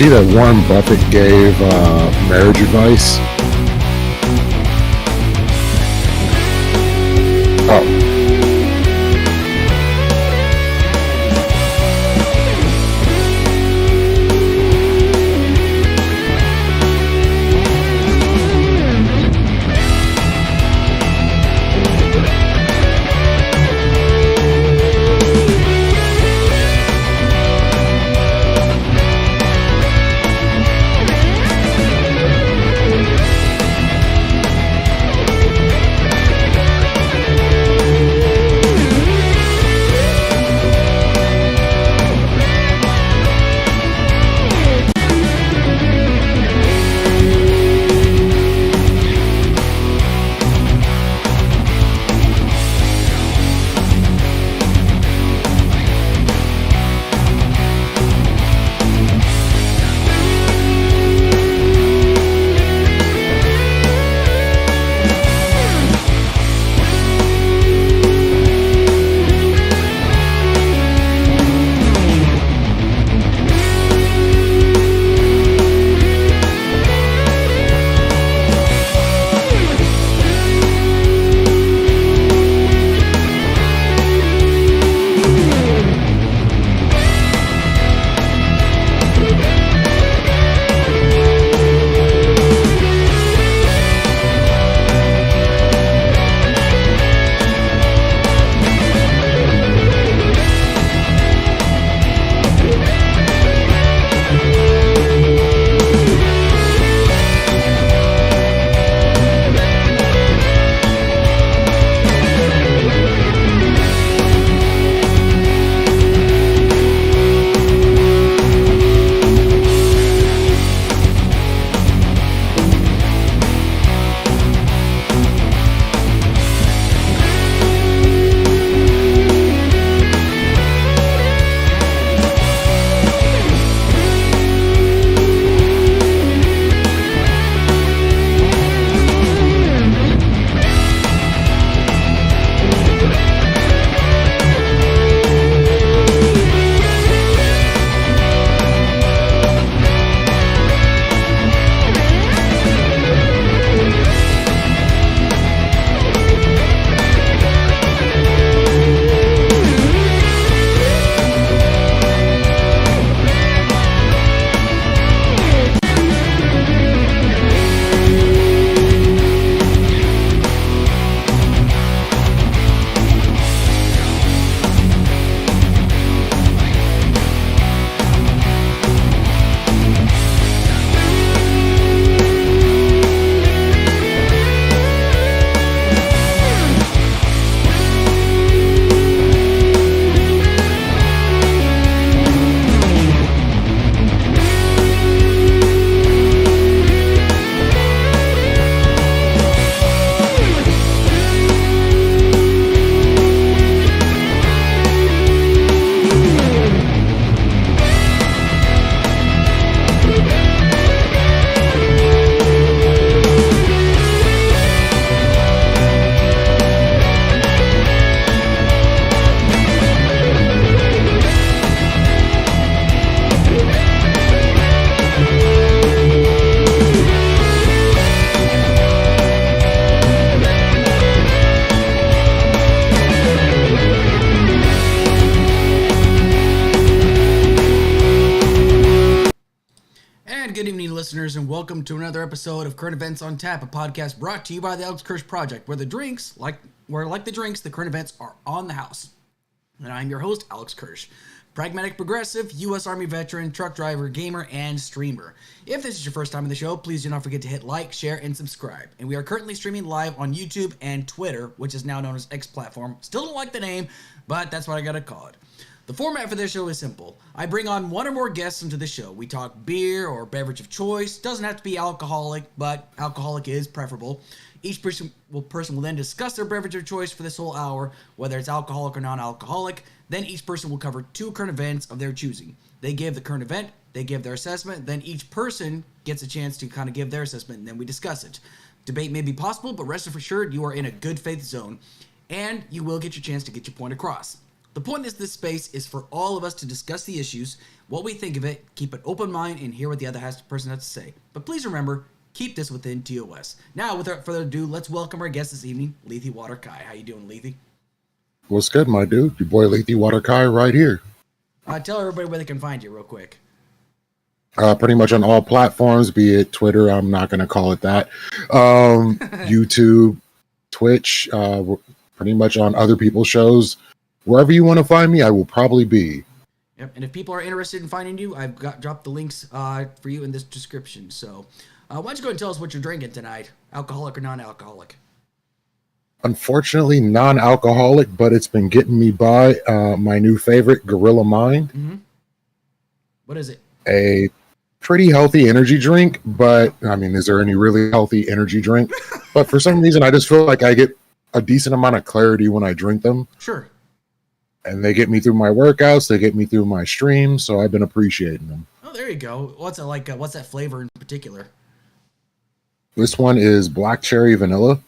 see that Warren Buffett gave marriage advice? Oh. Good evening, listeners, and welcome to another episode of Current Events on Tap, a podcast brought to you by the Alex Kirsch Project, where like the drinks, the current events are on the house. And I'm your host, Alex Kirsch, pragmatic progressive, U.S. Army veteran, truck driver, gamer, and streamer. If this is your first time on the show, please do not forget to hit like, share, and subscribe. And we are currently streaming live on YouTube and Twitter, which is now known as X Platform. Still don't like the name, but that's what I gotta call it. The format for this show is simple. I bring on one or more guests into the show. We talk beer or beverage of choice. Doesn't have to be alcoholic, but alcoholic is preferable. Each person will then discuss their beverage of choice for this whole hour, whether it's alcoholic or non-alcoholic. Then each person will cover two current events of their choosing. They give the current event, they give their assessment, then each person gets a chance to kind of give their assessment, and then we discuss it. Debate may be possible, but rest assured you are in a good faith zone, and you will get your chance to get your point across. The point is this space is for all of us to discuss the issues, what we think of it, keep an open mind, and hear what the other person has to say. But please remember, keep this within TOS. Now, without further ado, let's welcome our guest this evening, LetheWaterKai. How you doing, Lethe? What's good, my dude? Your boy LetheWaterKai right here. Tell everybody where they can find you real quick. Pretty much on all platforms, be it Twitter, I'm not going to call it that, YouTube, Twitch, pretty much on other people's shows. Wherever you want to find me, I will probably be. Yep, and if people are interested in finding you, I've dropped the links for you in this description. So why don't you go and tell us what you're drinking tonight, alcoholic or non-alcoholic? Unfortunately, non-alcoholic, but it's been getting me by. My new favorite, Gorilla Mind. Mm-hmm. What is it? A pretty healthy energy drink, but I mean, is there any really healthy energy drink? But for some reason, I just feel like I get a decent amount of clarity when I drink them. Sure. And they get me through my workouts, they get me through my streams, so I've been appreciating them. Oh, there you go. What's it like? What's that flavor in particular? This one is black cherry vanilla.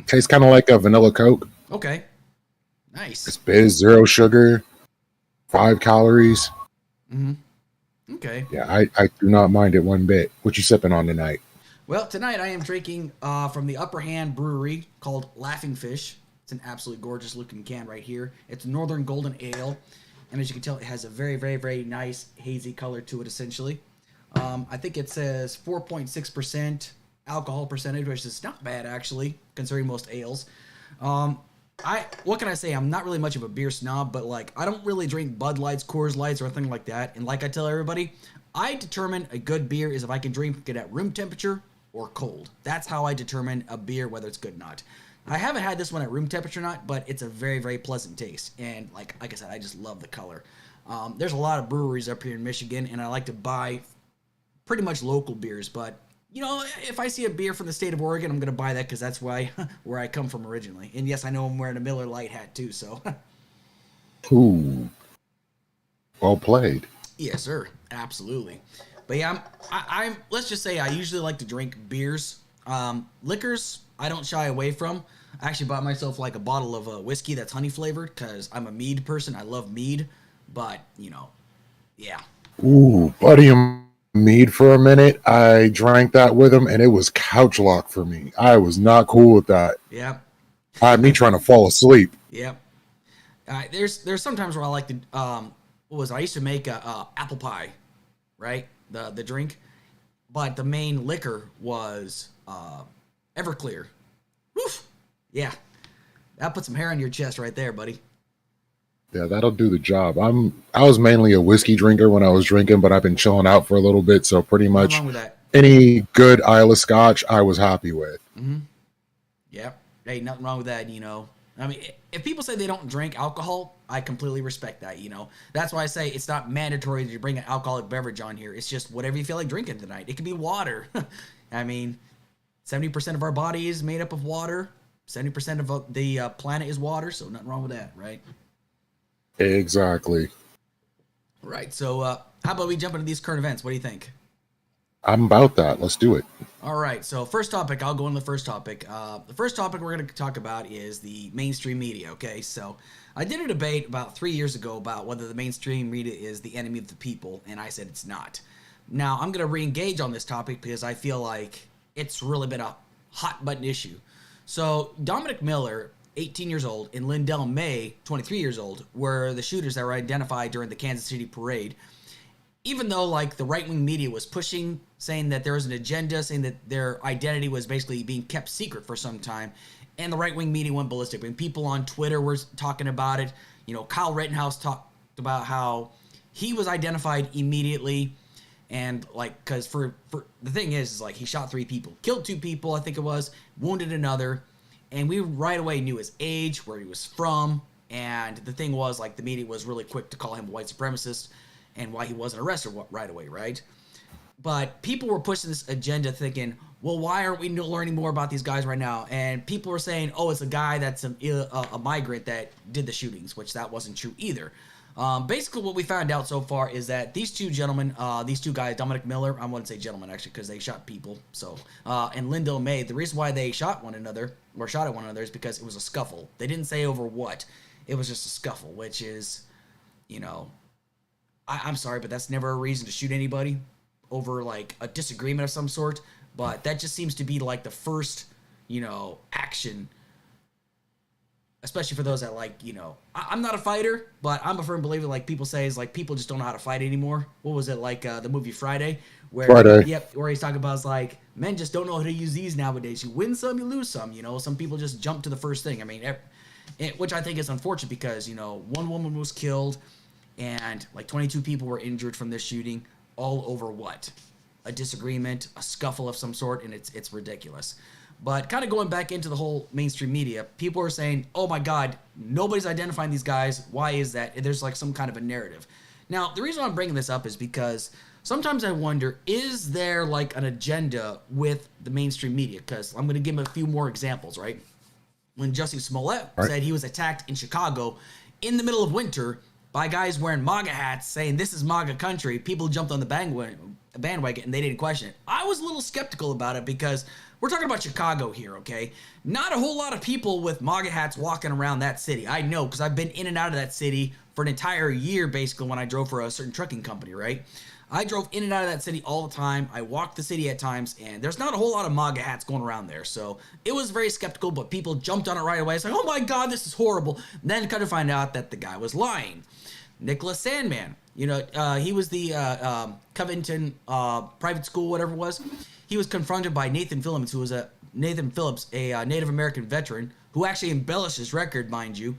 Tastes kind of like a vanilla Coke. Okay. Nice. It's biz, 0 sugar, 5 calories. Mm-hmm. Okay. Yeah, I do not mind it one bit. What you sipping on tonight? Well, tonight I am drinking from the Upper Hand Brewery called Laughing Fish. It's an absolutely gorgeous looking can right here. It's Northern Golden Ale. And as you can tell, it has a very, very, very nice hazy color to it, essentially. I think it says 4.6% alcohol percentage, which is not bad, actually, considering most ales. What can I say? I'm not really much of a beer snob, but like I don't really drink Bud Lights, Coors Lights, or anything like that. And like I tell everybody, I determine a good beer is if I can drink it at room temperature or cold. That's how I determine a beer, whether it's good or not. I haven't had this one at room temperature or not, but it's a very, very pleasant taste. And like I said, I just love the color. There's a lot of breweries up here in Michigan, and I like to buy pretty much local beers. But, you know, if I see a beer from the state of Oregon, I'm going to buy that because that's where I come from originally. And yes, I know I'm wearing a Miller Lite hat too, so. Ooh. Well played. Yes, sir. Absolutely. But yeah, I'm let's just say I usually like to drink beers. Liquors, I don't shy away from. I actually bought myself like a bottle of whiskey that's honey flavored because I'm a mead person. I love mead, but you know, yeah. Ooh, buddy, mead for a minute. I drank that with him, and it was couch lock for me. I was not cool with that. Yep. I had me trying to fall asleep. Yep. There's sometimes where I like to I used to make a apple pie, right? The drink, but the main liquor was Everclear. Woof. Yeah, that put some hair on your chest right there, buddy. Yeah, that'll do the job. I was mainly a whiskey drinker when I was drinking, but I've been chilling out for a little bit, so pretty much Nothing wrong with that. any good Isla Scotch I was happy with. Mm-hmm. Yep. Hey, nothing wrong with that, you know. I mean, if people say they don't drink alcohol, I completely respect that, you know. That's why I say it's not mandatory that you bring an alcoholic beverage on here. It's just whatever you feel like drinking tonight. It could be water. I mean, 70% of our body is made up of water. 70% of the planet is water, so nothing wrong with that, right? Exactly. Right, so how about we jump into these current events? What do you think? I'm about that. Let's do it. All right, so first topic, I'll go into the first topic. The first topic we're going to talk about is the mainstream media, okay? So I did a debate about 3 years ago about whether the mainstream media is the enemy of the people, and I said it's not. Now, I'm going to re-engage on this topic because I feel like it's really been a hot-button issue. So Dominic Miller, 18 years old, and Lindell May, 23 years old, were the shooters that were identified during the Kansas City parade. Even though, like, the right-wing media was pushing, saying that there was an agenda, saying that their identity was basically being kept secret for some time, and the right-wing media went ballistic. When people on Twitter were talking about it, you know, Kyle Rittenhouse talked about how he was identified immediately, and, like, because for the thing is, like, he shot 3 people, killed 2 people, I think it was, wounded another, and we right away knew his age, where he was from, and the thing was, like, the media was really quick to call him a white supremacist, and why he wasn't arrested right away, right? But people were pushing this agenda thinking, well, why aren't we learning more about these guys right now? And people were saying, oh, it's a guy that's a migrant that did the shootings, which that wasn't true either. Basically, what we found out so far is that these 2 gentlemen, these 2 guys, Dominic Miller, I wouldn't say gentlemen, actually, because they shot people, so, and Lindell May, the reason why they shot at one another is because it was a scuffle. They didn't say over what. it was just a scuffle, which is, you know, I'm sorry, but that's never a reason to shoot anybody over like a disagreement of some sort. But that just seems to be like the first, action, especially for those that like, I'm not a fighter, but I'm a firm believer, like people say, is like people just don't know how to fight anymore. What was it, like the movie Friday? Where he's talking about is like, men just don't know how to use these nowadays. You win some, you lose some. Some people just jump to the first thing. I mean, which I think is unfortunate because, one woman was killed and like 22 people were injured from this shooting, all over what? A disagreement, a scuffle of some sort, and it's ridiculous. But kind of going back into the whole mainstream media, people are saying, oh my God, nobody's identifying these guys. Why is that? There's like some kind of a narrative. Now, the reason I'm bringing this up is because sometimes I wonder, is there like an agenda with the mainstream media? Because I'm going to give a few more examples, right? When Jussie Smollett said he was attacked in Chicago in the middle of winter by guys wearing MAGA hats saying this is MAGA country, people jumped on the bandwagon and they didn't question it. I was a little skeptical about it because we're talking about Chicago here, okay? Not a whole lot of people with MAGA hats walking around that city. I know, because I've been in and out of that city for an entire year, basically, when I drove for a certain trucking company, right? I drove in and out of that city all the time. I walked the city at times, and there's not a whole lot of MAGA hats going around there. So it was very skeptical, but people jumped on it right away. It's like, oh my God, this is horrible. And then kind of find out that the guy was lying. Nicholas Sandmann, he was the Covington private school, whatever it was. He was confronted by Nathan Phillips, who was a Native American veteran who actually embellished his record, mind you.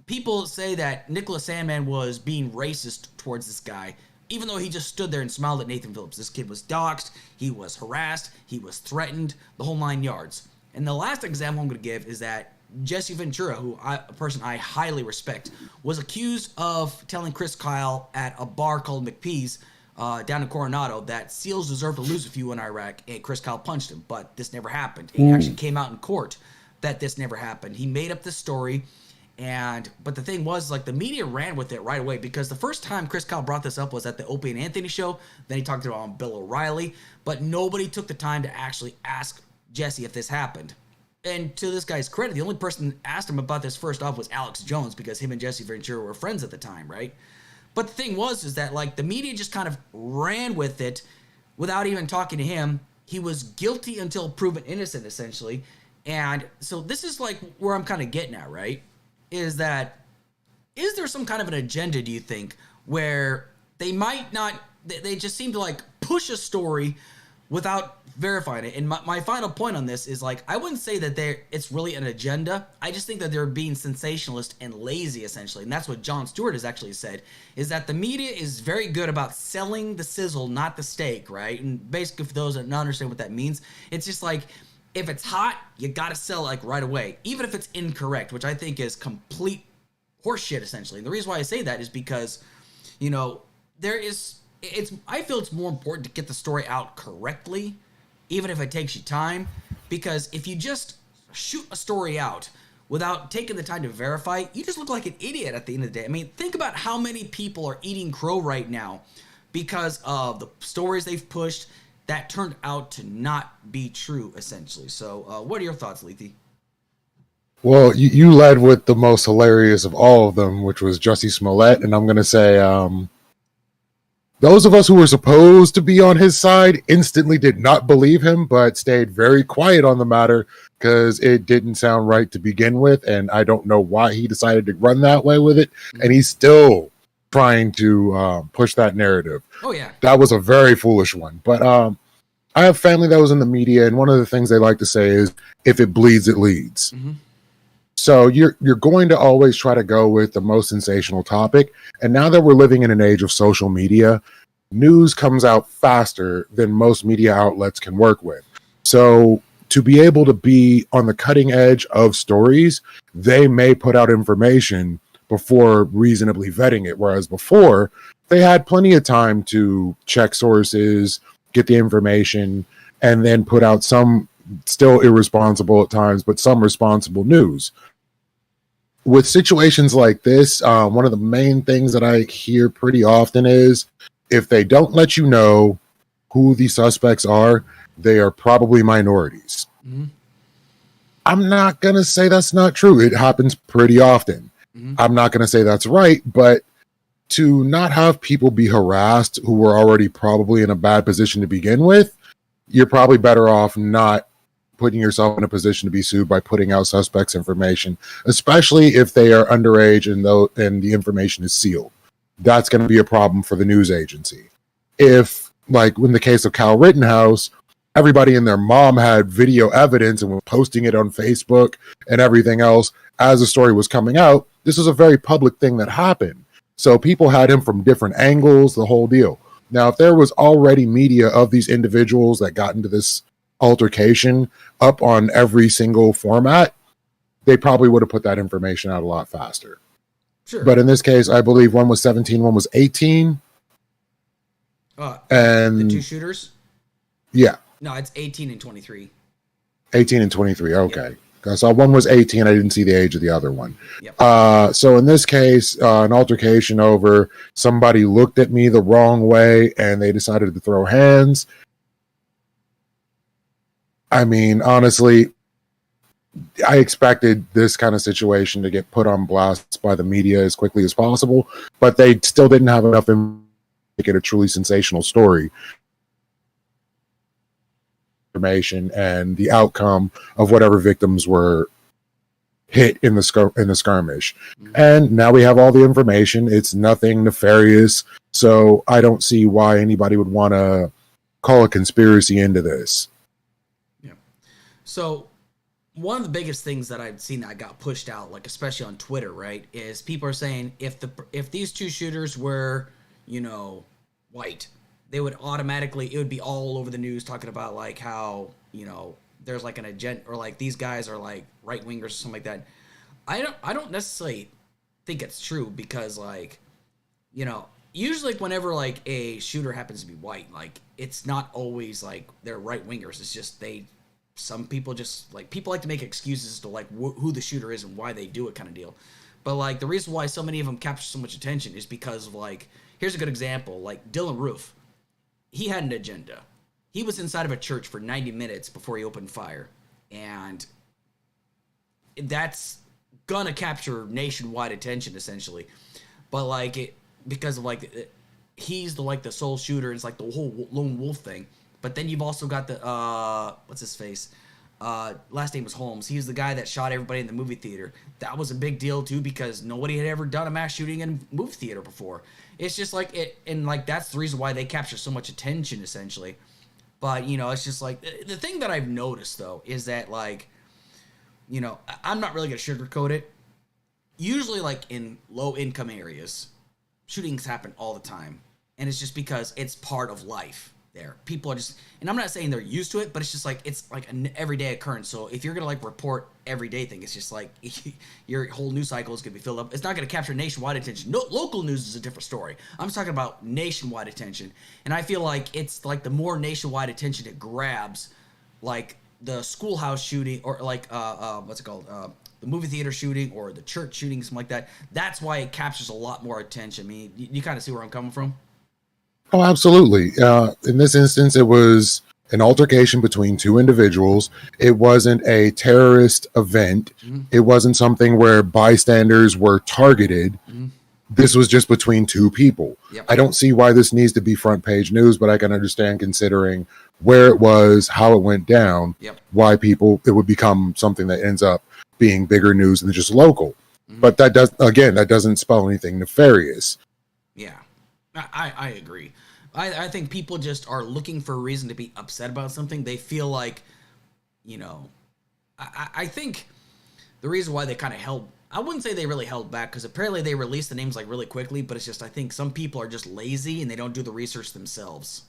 People say that Nicholas Sandmann was being racist towards this guy, even though he just stood there and smiled at Nathan Phillips. This kid was doxxed, he was harassed, he was threatened, the whole 9 yards. And the last example I'm going to give is that Jesse Ventura, a person I highly respect, was accused of telling Chris Kyle at a bar called McPee's down in Coronado that SEALs deserve to lose a few in Iraq, and Chris Kyle punched him, but this never happened. It actually came out in court that this never happened. He made up this story, but the thing was, like, the media ran with it right away because the first time Chris Kyle brought this up was at the Opie and Anthony show. Then he talked about on Bill O'Reilly, but nobody took the time to actually ask Jesse if this happened. And to this guy's credit, the only person that asked him about this first off was Alex Jones because him and Jesse Ventura were friends at the time, right? But the thing is that, like, the media just kind of ran with it without even talking to him. He was guilty until proven innocent, essentially. And so this is, like, where I'm kind of getting at, right? Is there some kind of an agenda, do you think, where they might not, they just seem to, like, push a story without verifying it? And my final point on this is, like, I wouldn't say that it's really an agenda. I just think that they're being sensationalist and lazy, essentially. And that's what Jon Stewart has actually said, is that the media is very good about selling the sizzle, not the steak, right? And basically, for those that don't understand what that means, it's just like, if it's hot, you gotta sell it, like, right away, even if it's incorrect, which I think is complete horseshit, essentially. And the reason why I say that is because, I feel it's more important to get the story out correctly, even if it takes you time, because if you just shoot a story out without taking the time to verify, you just look like an idiot at the end of the day. I mean, think about how many people are eating crow right now because of the stories they've pushed that turned out to not be true, essentially. So what are your thoughts, Lethe? Well, you led with the most hilarious of all of them, which was Jussie Smollett, and I'm going to say those of us who were supposed to be on his side instantly did not believe him, but stayed very quiet on the matter because it didn't sound right to begin with, and I don't know why he decided to run that way with it, and he's still trying to push that narrative. Oh, yeah. That was a very foolish one. But I have family that was in the media, and one of the things they like to say is, if it bleeds, it leads. Mm-hmm. So you're going to always try to go with the most sensational topic. And now that we're living in an age of social media, news comes out faster than most media outlets can work with. So to be able to be on the cutting edge of stories, they may put out information before reasonably vetting it. Whereas before, they had plenty of time to check sources, get the information, and then put out some still irresponsible at times, but some responsible news. With situations like this, one of the main things that I hear pretty often is, if they don't let you know who the suspects are, they are probably minorities. Mm-hmm. I'm not going to say that's not true. It happens pretty often. Mm-hmm. I'm not going to say that's right, but to not have people be harassed who were already probably in a bad position to begin with, you're probably better off not putting yourself in a position to be sued by putting out suspects' information, especially if they are underage and the information is sealed. That's going to be a problem for the news agency. If, like in the case of Kyle Rittenhouse, everybody and their mom had video evidence and was posting it on Facebook and everything else as the story was coming out, this was a very public thing that happened. So people had him from different angles, the whole deal. Now, if there was already media of these individuals that got into this altercation up on every single format, they probably would have put that information out a lot faster. Sure. But in this case, I believe one was 17, one was 18. And the two shooters? Yeah. No, it's 18 and 23. 18 and 23, okay. Yep. I saw one was 18, I didn't see the age of the other one. Yep. So in this case, an altercation over somebody looked at me the wrong way and they decided to throw hands. I mean, honestly, I expected this kind of situation to get put on blast by the media as quickly as possible, but they still didn't have enough to make it a truly sensational story. Information and the outcome of whatever victims were hit in the skirmish. Mm-hmm. And now we have all the information. It's nothing nefarious, so I don't see why anybody would want to call a conspiracy into this. Yeah. So one of the biggest things that I've seen that got pushed out, like especially on Twitter, right, is people are saying if these two shooters were, white, they would automatically, it would be all over the news talking about like how, there's like an agenda or like these guys are like right wingers or something like that. I don't necessarily think it's true because like, usually whenever like a shooter happens to be white, like it's not always like they're right wingers. It's just some people just like, people like to make excuses to like who the shooter is and why they do it kind of deal. But like the reason why so many of them capture so much attention is because of like, here's a good example, like Dylan Roof. He had an agenda. He was inside of a church for 90 minutes before he opened fire. And that's gonna capture nationwide attention essentially. But like because of like he's the sole shooter, it's like the whole lone wolf thing. But then you've also got the what's his face? Last name was Holmes. He's the guy that shot everybody in the movie theater. That was a big deal too because nobody had ever done a mass shooting in a movie theater before. It's just like it, and like that's the reason why they capture so much attention essentially. But it's just like the thing that I've noticed though is that like, I'm not really gonna sugarcoat it. Usually like in low income areas, shootings happen all the time, and it's just because it's part of life. There, people are just, and I'm not saying they're used to it, but it's just like it's like an everyday occurrence. So if you're gonna like report everyday thing, it's just like your whole news cycle is gonna be filled up. It's not gonna capture nationwide attention. No, local news is a different story. I'm just talking about nationwide attention, and I feel like it's like the more nationwide attention it grabs, like the schoolhouse shooting or like what's it called, the movie theater shooting or the church shooting, something like that. That's why it captures a lot more attention. I mean, you kind of see where I'm coming from. Oh, absolutely. In this instance, it was an altercation between two individuals. It wasn't a terrorist event. Mm-hmm. It wasn't something where bystanders were targeted. Mm-hmm. This was just between two people. Yep. I don't see why this needs to be front page news, but I can understand considering where it was, how it went down, yep, why it would become something that ends up being bigger news than just local. Mm-hmm. But that doesn't spell anything nefarious. Yeah. I agree. I think people just are looking for a reason to be upset about something. They feel like, I think the reason why they kind of I wouldn't say they really held back because apparently they released the names like really quickly, but it's just I think some people are just lazy and they don't do the research themselves.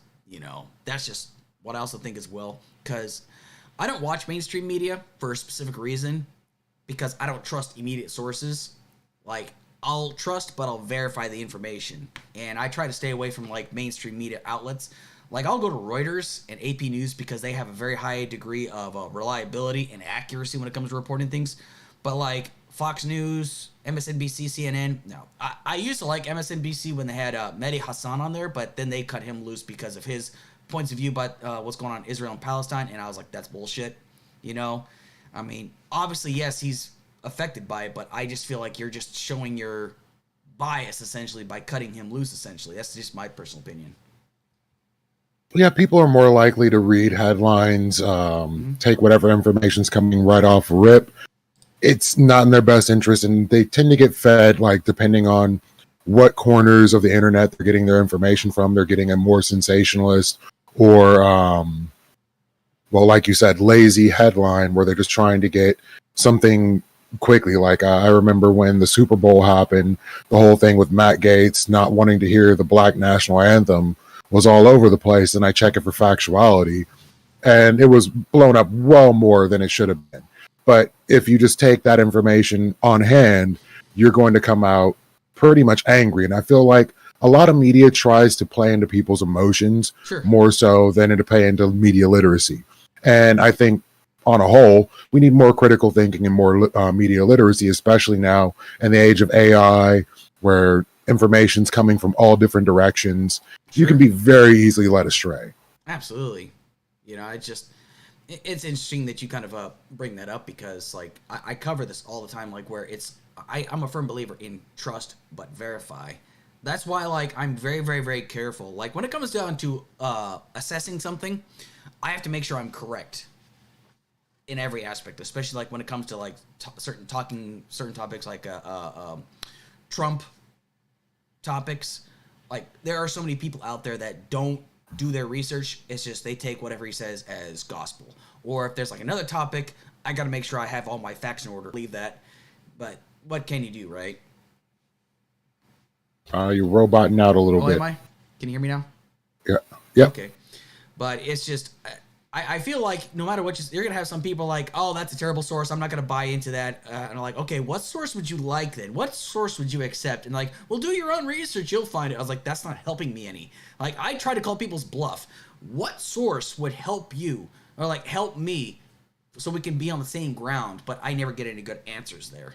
That's just what I also think as well, because I don't watch mainstream media for a specific reason because I don't trust immediate sources. Like, I'll trust, but I'll verify the information. And I try to stay away from, like, mainstream media outlets. Like, I'll go to Reuters and AP News because they have a very high degree of reliability and accuracy when it comes to reporting things. But, like, Fox News, MSNBC, CNN, no. I used to like MSNBC when they had Mehdi Hassan on there, but then they cut him loose because of his points of view about what's going on in Israel and Palestine. And I was like, that's bullshit, I mean, obviously, yes, he's affected by it, but I just feel like you're just showing your bias essentially by cutting him loose. Essentially, that's just my personal opinion. Yeah, people are more likely to read headlines, take whatever information's coming right off rip. It's not in their best interest, and they tend to get fed, like, depending on what corners of the internet they're getting their information from. They're getting a more sensationalist or, well, like you said, lazy headline where they're just trying to get something quickly. Like, I remember when the Super Bowl happened, the whole thing with Matt Gaetz not wanting to hear the Black national anthem was all over the place, and I check it for factuality, and it was blown up well more than it should have been. But if you just take that information on hand, you're going to come out pretty much angry. And I feel like a lot of media tries to play into people's emotions more so than to play into media literacy. And I think on a whole, we need more critical thinking and more media literacy, especially now in the age of AI, where information's coming from all different directions. You can be very easily led astray. Absolutely. You know, it's interesting that you kind of bring that up, because like I cover this all the time, like where I'm a firm believer in trust but verify. That's why, like, I'm very, very, very careful. Like, when it comes down to assessing something, I have to make sure I'm correct in every aspect, especially like when it comes to like certain topics like Trump topics. Like, there are so many people out there that don't do their research. It's just they take whatever he says as gospel. Or if there's like another topic, I got to make sure I have all my facts in order. Leave that. But what can you do, right? You're roboting out a little bit. Am I? Can you hear me now? Yeah. Yep. Okay. But it's just, I feel like no matter what, you're going to have some people like, oh, that's a terrible source, I'm not going to buy into that. And I'm like, okay, what source would you like then? What source would you accept? And like, well, do your own research, you'll find it. I was like, that's not helping me any. Like, I try to call people's bluff. What source would help you, or like help me, so we can be on the same ground? But I never get any good answers there.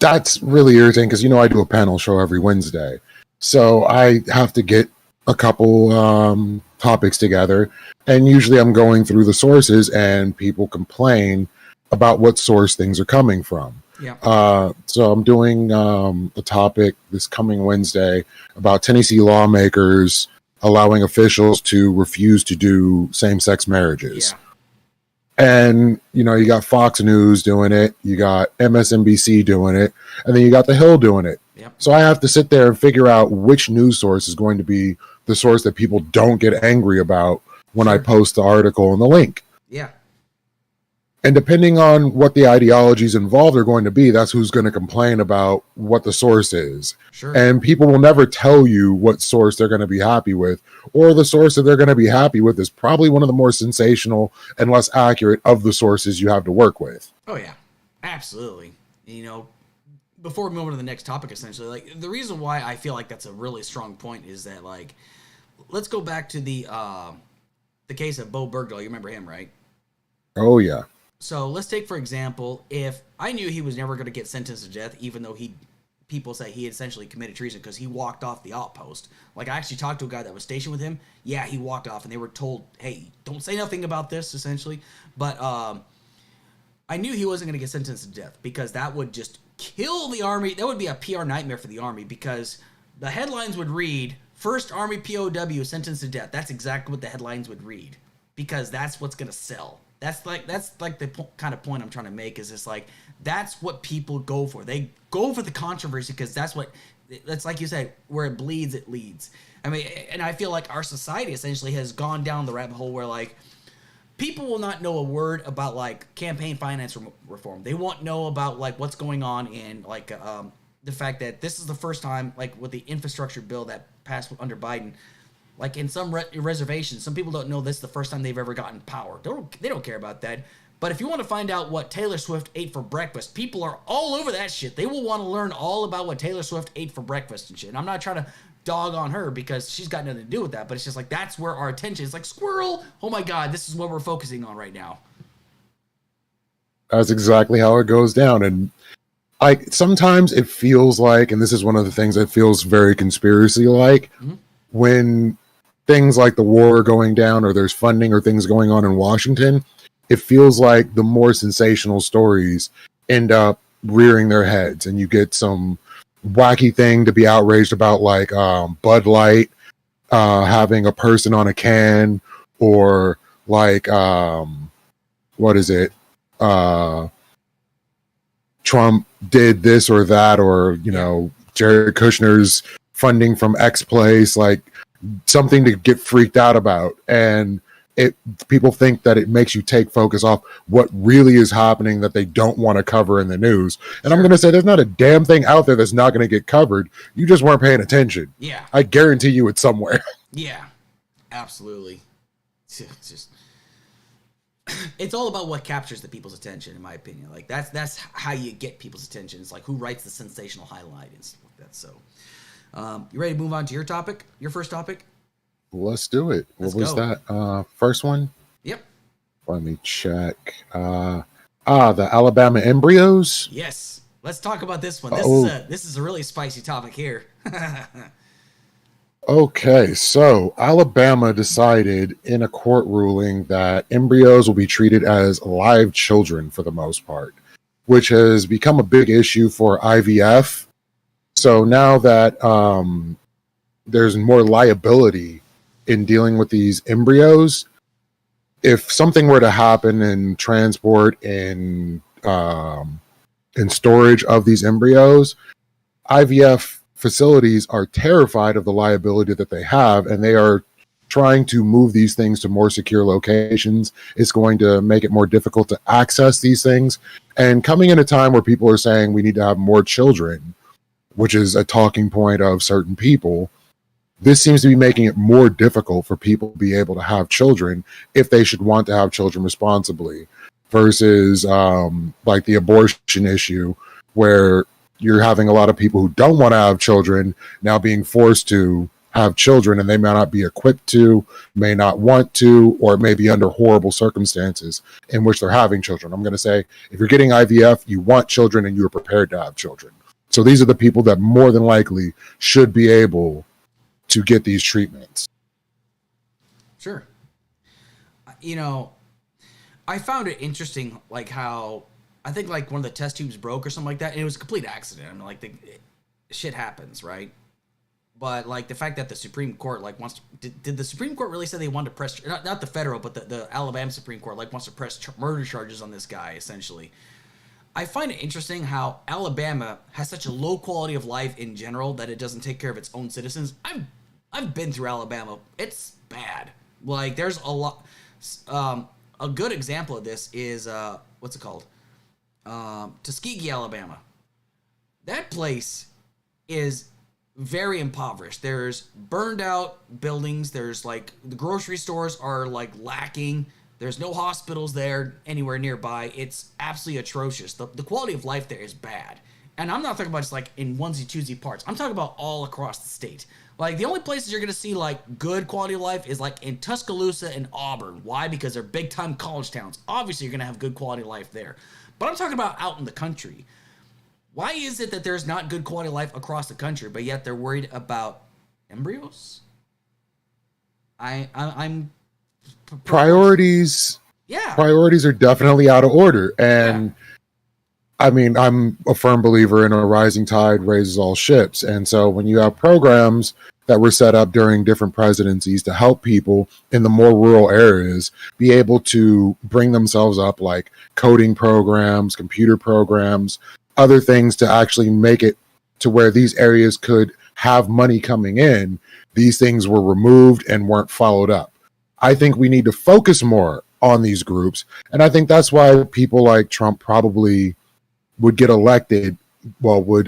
That's really irritating, because, you know, I do a panel show every Wednesday. So I have to get a couple topics together, and usually I'm going through the sources, and people complain about what source things are coming from. Yeah. So I'm doing a topic this coming Wednesday about Tennessee lawmakers allowing officials to refuse to do same-sex marriages. Yeah. And, you know, you got Fox News doing it, you got MSNBC doing it, and then you got The Hill doing it. Yep. So I have to sit there and figure out which news source is going to be the source that people don't get angry about when I post the article and the link. Yeah. And depending on what the ideologies involved are going to be, that's who's going to complain about what the source is. Sure. And people will never tell you what source they're going to be happy with, or the source that they're going to be happy with is probably one of the more sensational and less accurate of the sources you have to work with. Oh, yeah. Absolutely. You know, before we move on to the next topic, essentially, like, the reason why I feel like that's a really strong point is that, like, let's go back to the case of Bo Bergdahl. You remember him, right? Oh, yeah. So let's take, for example, if I knew he was never going to get sentenced to death, even though people say he essentially committed treason because he walked off the outpost. Like, I actually talked to a guy that was stationed with him. Yeah, he walked off, and they were told, hey, don't say nothing about this, essentially. But I knew he wasn't going to get sentenced to death, because that would just kill the Army. That would be a PR nightmare for the Army, because the headlines would read, First Army POW sentenced to death. That's exactly what the headlines would read, because that's what's going to sell. That's like the kind of point I'm trying to make, is it's like, that's what people go for. They go for the controversy, because that's like you said, where it bleeds, it leads. I mean, and I feel like our society essentially has gone down the rabbit hole where, like, people will not know a word about, like, campaign finance reform. They won't know about, like, what's going on in, like, the fact that this is the first time, like, with the infrastructure bill that passed under Biden, like, in some reservations, some people don't know this is the first time they've ever gotten power. They don't care about that. But if you want to find out what Taylor Swift ate for breakfast, people are all over that shit. They will want to learn all about what Taylor Swift ate for breakfast and shit. And I'm not trying to dog on her, because she's got nothing to do with that. But it's just like, that's where our attention is. Like, squirrel, oh my God, this is what we're focusing on right now. That's exactly how it goes down. And sometimes it feels like, and this is one of the things that feels very conspiracy-like, when things like the war are going down, or there's funding or things going on in Washington, it feels like the more sensational stories end up rearing their heads, and you get some wacky thing to be outraged about, like Bud Light having a person on a can, or like what is it? Trump did this or that, or Jared Kushner's funding from X place, like something to get freaked out about. And people think that it makes you take focus off what really is happening that they don't want to cover in the news. And I'm going to say there's not a damn thing out there that's not going to get covered. You just weren't paying attention. Yeah. I guarantee you it's somewhere. Yeah, absolutely. It's just, it's all about what captures the people's attention, in my opinion. Like that's how you get people's attention. It's like who writes the sensational highlight and stuff like that. So, you ready to move on to your topic? Your first topic? Let's do it. Let's what was go. that? First one? Yep. Let me check. The Alabama embryos? Yes. Let's talk about this one. This is a really spicy topic here. Okay, so Alabama decided in a court ruling that embryos will be treated as live children for the most part, which has become a big issue for IVF. So now that there's more liability in dealing with these embryos, if something were to happen in transport and in storage of these embryos, IVF facilities are terrified of the liability that they have, and they are trying to move these things to more secure locations. It's going to make it more difficult to access these things. And coming in a time where people are saying we need to have more children, which is a talking point of certain people, this seems to be making it more difficult for people to be able to have children if they should want to have children responsibly, versus like the abortion issue, where you're having a lot of people who don't want to have children now being forced to have children, and they may not be equipped to, may not want to, or may be under horrible circumstances in which they're having children. I'm going to say, if you're getting IVF, you want children and you're prepared to have children. So these are the people that more than likely should be able to get these treatments. Sure. I found it interesting, like how I think like one of the test tubes broke or something like that, and it was a complete accident. I mean, like shit happens, right? But like the fact that the Supreme Court like wants to, did the Supreme Court really say they wanted to press, not the federal, but the Alabama Supreme Court like wants to press murder charges on this guy essentially. I find it interesting how Alabama has such a low quality of life in general that it doesn't take care of its own citizens. I've been through Alabama. It's bad. Like there's a lot. A good example of this is what's it called? Tuskegee, Alabama. That place is very impoverished. There's burned out buildings. There's like the grocery stores are like lacking. There's no hospitals there anywhere nearby. It's absolutely atrocious. The quality of life there is bad. And I'm not talking about just like in onesie-twosie parts. I'm talking about all across the state. Like the only places you're going to see like good quality of life is like in Tuscaloosa and Auburn. Why? Because they're big time college towns. Obviously you're going to have good quality of life there. But I'm talking about out in the country. Why is it that there's not good quality of life across the country, but yet they're worried about embryos? I'm priorities. Yeah. Priorities are definitely out of order. And I mean, I'm a firm believer in a rising tide raises all ships. And so when you have programs that were set up during different presidencies to help people in the more rural areas be able to bring themselves up, like coding programs, computer programs, other things to actually make it to where these areas could have money coming in, these things were removed and weren't followed up. I think we need to focus more on these groups. And I think that's why people like Trump probably would get elected, would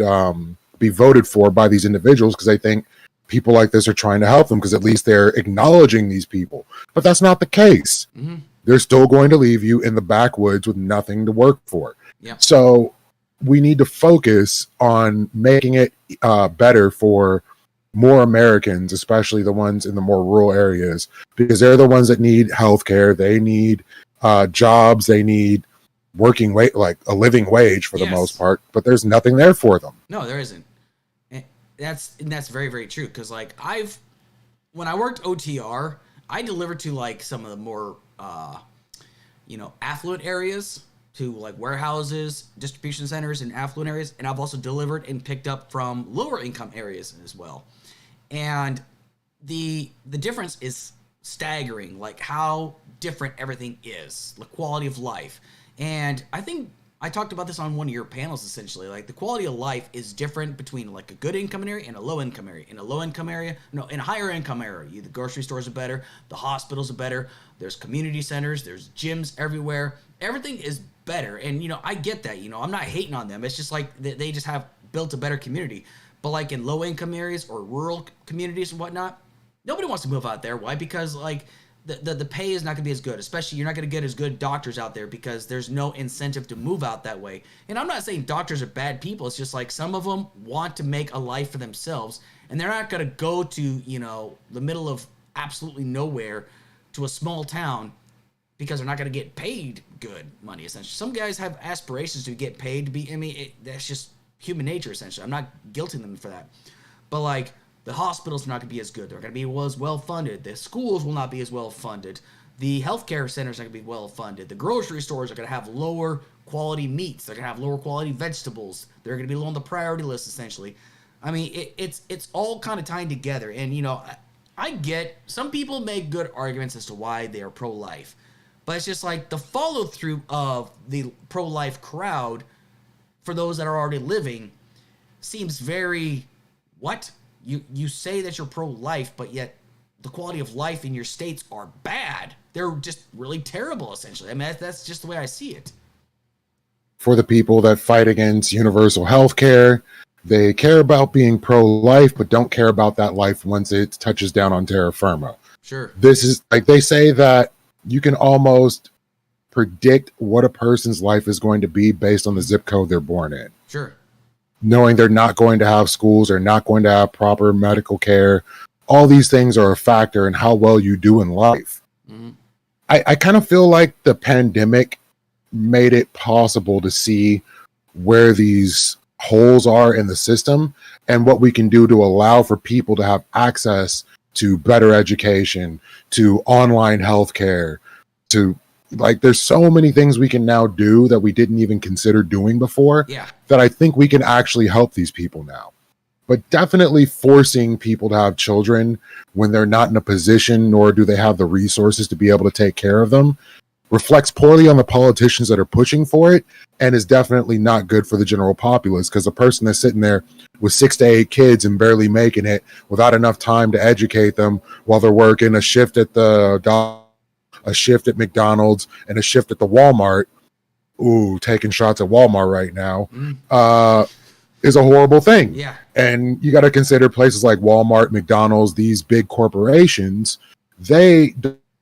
be voted for by these individuals, because they think people like this are trying to help them, because at least they're acknowledging these people. But that's not the case. Mm-hmm. They're still going to leave you in the backwoods with nothing to work for. Yep. So we need to focus on making it better for more Americans, especially the ones in the more rural areas, because they're the ones that need healthcare. They need jobs. They need working wage, like a living wage for the most part, but there's nothing there for them. No, there isn't. And that's very, very true. Cause like when I worked OTR, I delivered to like some of the more, affluent areas to like warehouses, distribution centers in affluent areas, and I've also delivered and picked up from lower income areas as well. And the difference is staggering, like how different everything is, the quality of life. And I think I talked about this on one of your panels, essentially. Like, the quality of life is different between, like, a good income area and a low income area. In a low income area, in a higher income area, the grocery stores are better, the hospitals are better, there's community centers, there's gyms everywhere. Everything is better. And, I get that. I'm not hating on them. It's just like they just have built a better community. But, like, in low income areas or rural communities and whatnot, nobody wants to move out there. Why? Because, like, the pay is not going to be as good. Especially, you're not going to get as good doctors out there because there's no incentive to move out that way. And I'm not saying doctors are bad people. It's just like some of them want to make a life for themselves, and they're not going to go to, the middle of absolutely nowhere to a small town because they're not going to get paid good money, essentially. Some guys have aspirations to get paid to be, that's just human nature, essentially. I'm not guilting them for that. But, like, the hospitals are not going to be as good. They're going to be as well funded. The schools will not be as well funded. The healthcare centers are going to be well funded. The grocery stores are going to have lower quality meats. They're going to have lower quality vegetables. They're going to be low on the priority list, essentially. I mean, it's all kind of tying together. And, I get some people make good arguments as to why they are pro-life. But it's just like the follow-through of the pro-life crowd for those that are already living seems very, what? You say that you're pro-life, but yet the quality of life in your states are bad. They're just really terrible, essentially. I mean, that's just the way I see it. For the people that fight against universal health care, they care about being pro-life, but don't care about that life once it touches down on terra firma. Sure. This is, like, they say that you can almost predict what a person's life is going to be based on the zip code they're born in. Sure. Knowing they're not going to have schools, they're not going to have proper medical care. All these things are a factor in how well you do in life. Mm-hmm. I kind of feel like the pandemic made it possible to see where these holes are in the system and what we can do to allow for people to have access to better education, to online healthcare, to, like, there's so many things we can now do that we didn't even consider doing before. Yeah. That I think we can actually help these people now. But definitely forcing people to have children when they're not in a position, nor do they have the resources to be able to take care of them, reflects poorly on the politicians that are pushing for it, and is definitely not good for the general populace, because a person that's sitting there with 6 to 8 kids and barely making it without enough time to educate them while they're working a shift at McDonald's and a shift at the Walmart, taking shots at Walmart right now, is a horrible thing. Yeah. And you got to consider places like Walmart, McDonald's, these big corporations, they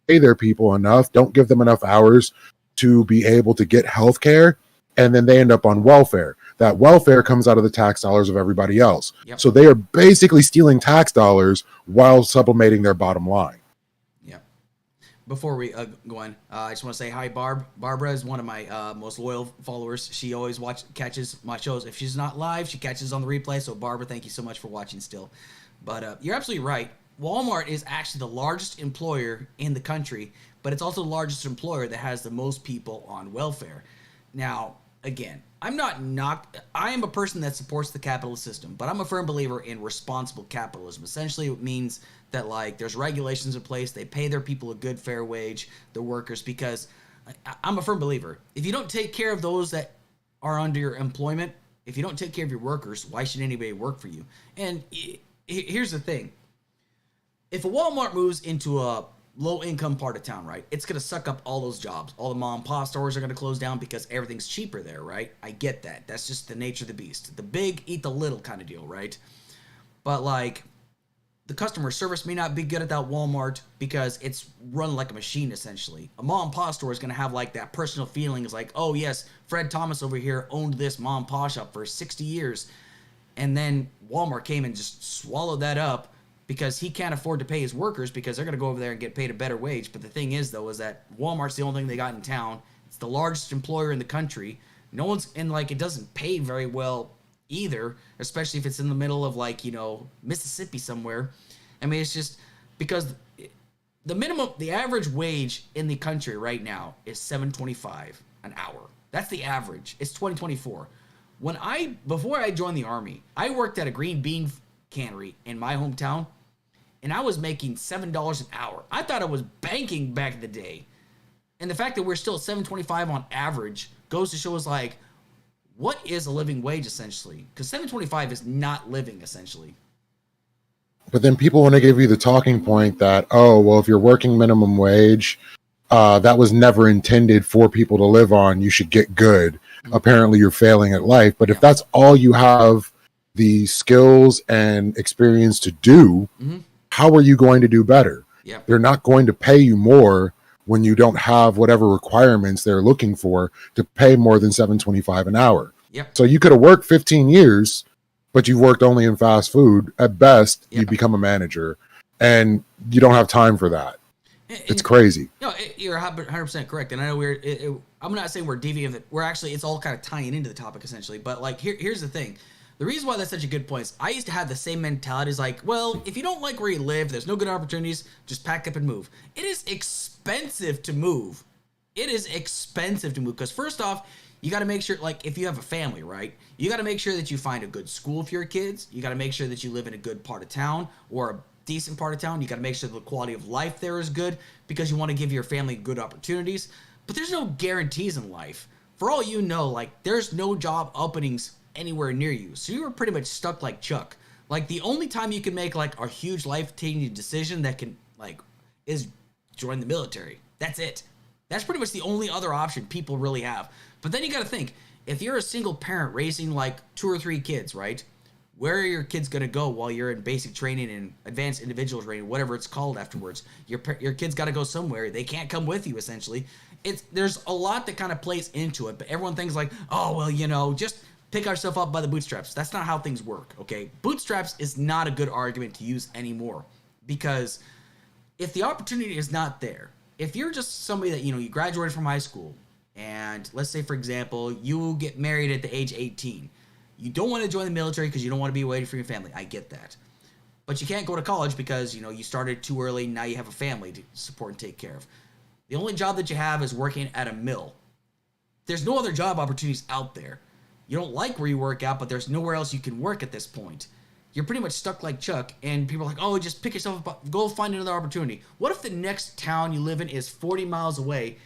pay their people enough, don't give them enough hours to be able to get health care, and then they end up on welfare. That welfare comes out of the tax dollars of everybody else. Yep. So they are basically stealing tax dollars while sublimating their bottom line. Before we go on, I just want to say hi, Barb. Barbara is one of my most loyal followers. She always catches my shows. If she's not live, she catches on the replay. So, Barbara, thank you so much for watching still. But you're absolutely right. Walmart is actually the largest employer in the country, but it's also the largest employer that has the most people on welfare. Now, again, I am a person that supports the capitalist system, but I'm a firm believer in responsible capitalism. Essentially, it means that, like, there's regulations in place. They pay their people a good, fair wage, the workers, because I'm a firm believer. If you don't take care of those that are under your employment, if you don't take care of your workers, why should anybody work for you? And here's the thing. If a Walmart moves into a low-income part of town, right, it's going to suck up all those jobs. All the mom-and-pop stores are going to close down because everything's cheaper there, right? I get that. That's just the nature of the beast. The big eat the little kind of deal, right? But, like, the customer service may not be good at that Walmart because it's run like a machine, essentially. A mom-and-pop store is going to have, like, that personal feeling. It's like, oh, yes, Fred Thomas over here owned this mom-and-pop shop for 60 years. And then Walmart came and just swallowed that up because he can't afford to pay his workers because they're going to go over there and get paid a better wage. But the thing is, though, is that Walmart's the only thing they got in town. It's the largest employer in the country. No one's, and, like, it doesn't pay very well either, especially if it's in the middle of, like, Mississippi somewhere. I mean, it's just because the average wage in the country right now is $7.25 an hour. That's the average. It's 2024. Before I joined the Army, I worked at a green bean cannery in my hometown, and I was making $7 an hour. I thought I was banking back in the day. And the fact that we're still at $7.25 on average goes to show us, like, what is a living wage, essentially? Because $7.25 is not living, essentially. But then people want to give you the talking point that, oh, well, if you're working minimum wage, that was never intended for people to live on. You should get good. Mm-hmm. Apparently, you're failing at life. But if that's all you have the skills and experience to do, mm-hmm. how are you going to do better? Yep. They're not going to pay you more when you don't have whatever requirements they're looking for to pay more than $7.25 an hour. Yep. So you could have worked 15 years, but you've worked only in fast food. At best, you become a manager, and you don't have time for that. It's crazy. No, you're 100% correct. And I know I'm not saying we're deviating. We're actually, it's all kind of tying into the topic, essentially. But, like, here's the thing. The reason why that's such a good point is I used to have the same mentality as, like, well, if you don't like where you live, there's no good opportunities, just pack up and move. It is expensive to move. It is expensive to move because, first off, you got to make sure, like, if you have a family, right, you got to make sure that you find a good school for your kids. You got to make sure that you live in a good part of town or a decent part of town. You got to make sure the quality of life there is good because you want to give your family good opportunities. But there's no guarantees in life. For all you know, like, there's no job openings anywhere near you. So you were pretty much stuck like Chuck. Like, the only time you can make, like, a huge life-changing decision that can, like, is join the military. That's it. That's pretty much the only other option people really have. But then you got to think, if you're a single parent raising, like, 2 or 3 kids, right? Where are your kids going to go while you're in basic training and advanced individual training, whatever it's called afterwards? Your kids got to go somewhere. They can't come with you, essentially. There's a lot that kind of plays into it, but everyone thinks, like, oh, well, you know, just pick ourselves up by the bootstraps. That's not how things work, okay? Bootstraps is not a good argument to use anymore because if the opportunity is not there, if you're just somebody that, you know, you graduated from high school and let's say, for example, you get married at the age 18. You don't want to join the military because you don't want to be away from your family. I get that. But you can't go to college because, you know, you started too early. Now you have a family to support and take care of. The only job that you have is working at a mill. There's no other job opportunities out there. You don't like where you work out, but there's nowhere else you can work at this point. You're pretty much stuck like Chuck, and people are like, oh, just pick yourself up, go find another opportunity. What if the next town you live in is 40 miles away?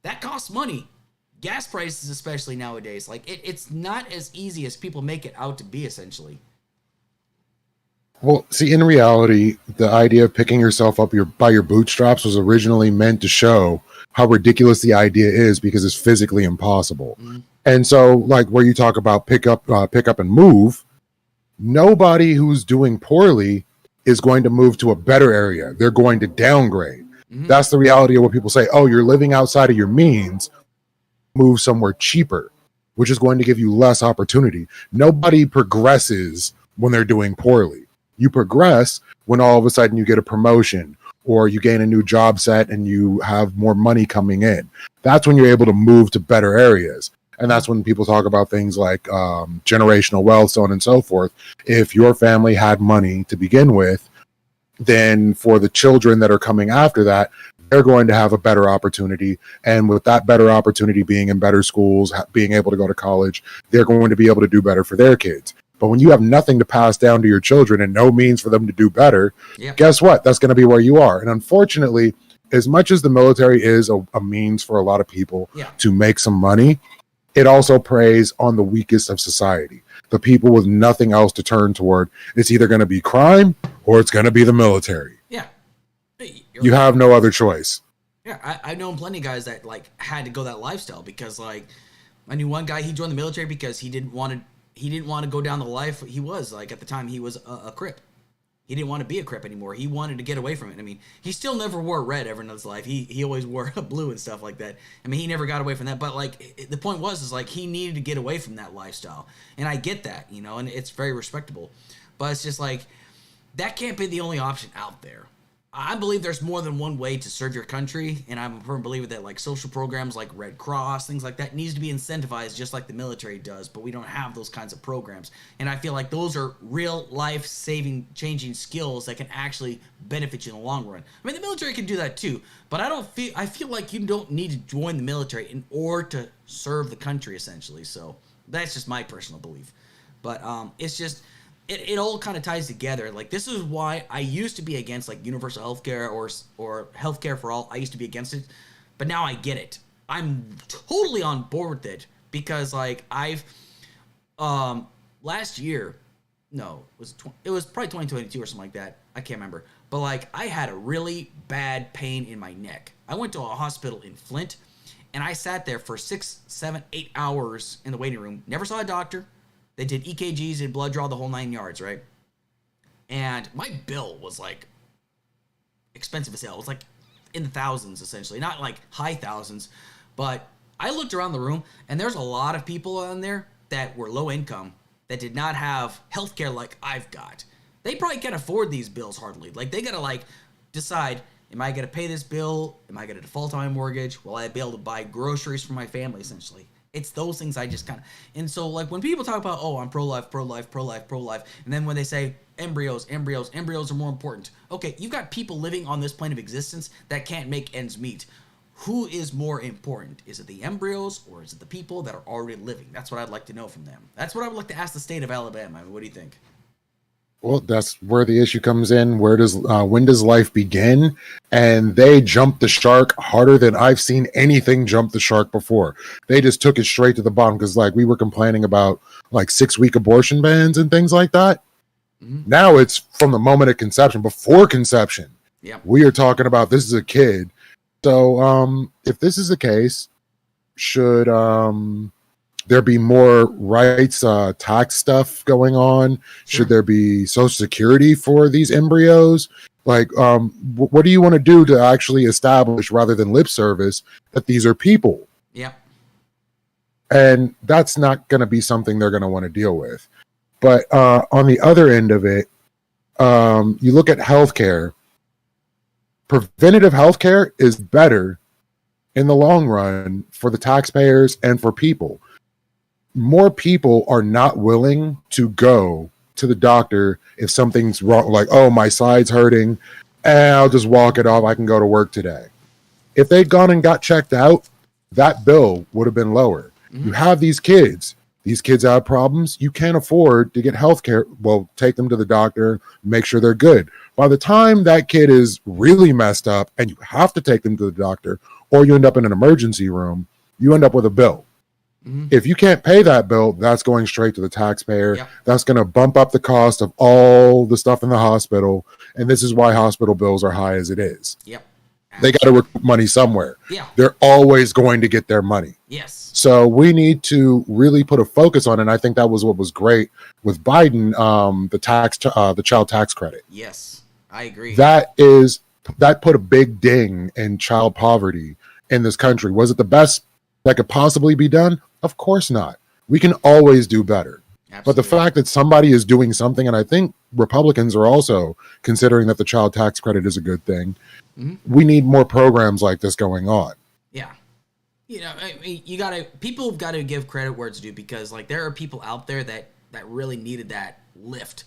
That costs money. Gas prices, especially nowadays. Like, it's not as easy as people make it out to be, essentially. Well, see, in reality, the idea of picking yourself up by your bootstraps was originally meant to show how ridiculous the idea is because it's physically impossible. Mm-hmm. And so, like, where you talk about pick up and move, nobody who's doing poorly is going to move to a better area. They're going to downgrade. Mm-hmm. That's the reality of what people say. Oh, you're living outside of your means. Move somewhere cheaper, which is going to give you less opportunity. Nobody progresses when they're doing poorly. You progress when all of a sudden you get a promotion or you gain a new job set and you have more money coming in. That's when you're able to move to better areas. And that's when people talk about things like generational wealth, so on and so forth. If your family had money to begin with, then for the children that are coming after that, they're going to have a better opportunity. And with that better opportunity being in better schools, being able to go to college, they're going to be able to do better for their kids. But when you have nothing to pass down to your children and no means for them to do better, guess what? That's going to be where you are. And unfortunately, as much as the military is a means for a lot of people to make some money, it also preys on the weakest of society. The people with nothing else to turn toward. It's either going to be crime or it's going to be the military. Yeah. You have no other choice. Yeah, I've known plenty of guys that, like, had to go that lifestyle because, like, I knew one guy, he joined the military because he didn't want to go down the life he was. Like, at the time, he was a Crip. He didn't want to be a Crip anymore. He wanted to get away from it. I mean, he still never wore red ever in his life. He always wore blue and stuff like that. I mean, he never got away from that. But, like, the point was, like, he needed to get away from that lifestyle. And I get that, you know, and it's very respectable. But it's just, like, that can't be the only option out there. I believe there's more than one way to serve your country, and I'm a firm believer that like social programs like Red Cross, things like that, needs to be incentivized just like the military does, but we don't have those kinds of programs. And I feel like those are real life-saving, changing skills that can actually benefit you in the long run. I mean, the military can do that too, but I feel like you don't need to join the military in order to serve the country, essentially. So that's just my personal belief. But it's just... It all kind of ties together. Like, this is why I used to be against, like, universal healthcare or healthcare for all. I used to be against it, but now I get it. I'm totally on board with it because, like, last year, no, it was probably 2022 or something like that. I can't remember. But, like, I had a really bad pain in my neck. I went to a hospital in Flint, and I sat there for 6, 7, 8 hours in the waiting room. Never saw a doctor. They did EKGs and blood draw, the whole 9 yards, right? And my bill was, like, expensive as hell. It was, like, in the thousands, essentially. Not, like, high thousands. But I looked around the room, and there's a lot of people on there that were low income that did not have health care like I've got. They probably can't afford these bills hardly. Like, they got to, like, decide, am I going to pay this bill? Am I going to default on my mortgage? Will I be able to buy groceries for my family, essentially? It's those things I just kind of... And so, like, when people talk about, oh, I'm pro-life, pro-life, pro-life, pro-life, and then when they say embryos are more important. Okay, you've got people living on this plane of existence that can't make ends meet. Who is more important? Is it the embryos or is it the people that are already living? That's what I'd like to know from them. That's what I would like to ask the state of Alabama. I mean, what do you think? Well, that's where the issue comes in. When does life begin? And they jumped the shark harder than I've seen anything jump the shark before. They just took it straight to the bottom because, like, we were complaining about like 6-week abortion bans and things like that. Mm-hmm. Now it's from the moment of conception, before conception. Yeah, we are talking about this is a kid. So, if this is the case, should there be more rights, tax stuff going on? Sure. Should there be Social Security for these embryos? Like, what do you want to do to actually establish, rather than lip service, that these are people? Yeah. And that's not going to be something they're going to want to deal with. But on the other end of it, you look at healthcare. Preventative healthcare is better in the long run for the taxpayers and for people. More people are not willing to go to the doctor if something's wrong, like, oh, my side's hurting, and I'll just walk it off. I can go to work today. If they'd gone and got checked out, that bill would have been lower. Mm-hmm. You have these kids. These kids have problems. You can't afford to get health care. Well, take them to the doctor, make sure they're good. By the time that kid is really messed up and you have to take them to the doctor, or you end up in an emergency room, you end up with a bill. Mm-hmm. If you can't pay that bill, that's going straight to the taxpayer. Yep. That's going to bump up the cost of all the stuff in the hospital. And this is why hospital bills are high as it is. Yep. They got to recoup money somewhere. Yeah. They're always going to get their money. Yes. So we need to really put a focus on it. And I think that was what was great with Biden, the child tax credit. Yes, I agree. That put a big ding in child poverty in this country. Was it the best that could possibly be done? Of course not. We can always do better. Absolutely. But the fact that somebody is doing something, and I think Republicans are also considering that the child tax credit is a good thing. Mm-hmm. We need more programs like this going on. Yeah. You know, I mean, people have got to give credit where it's due, because like there are people out there that really needed that lift,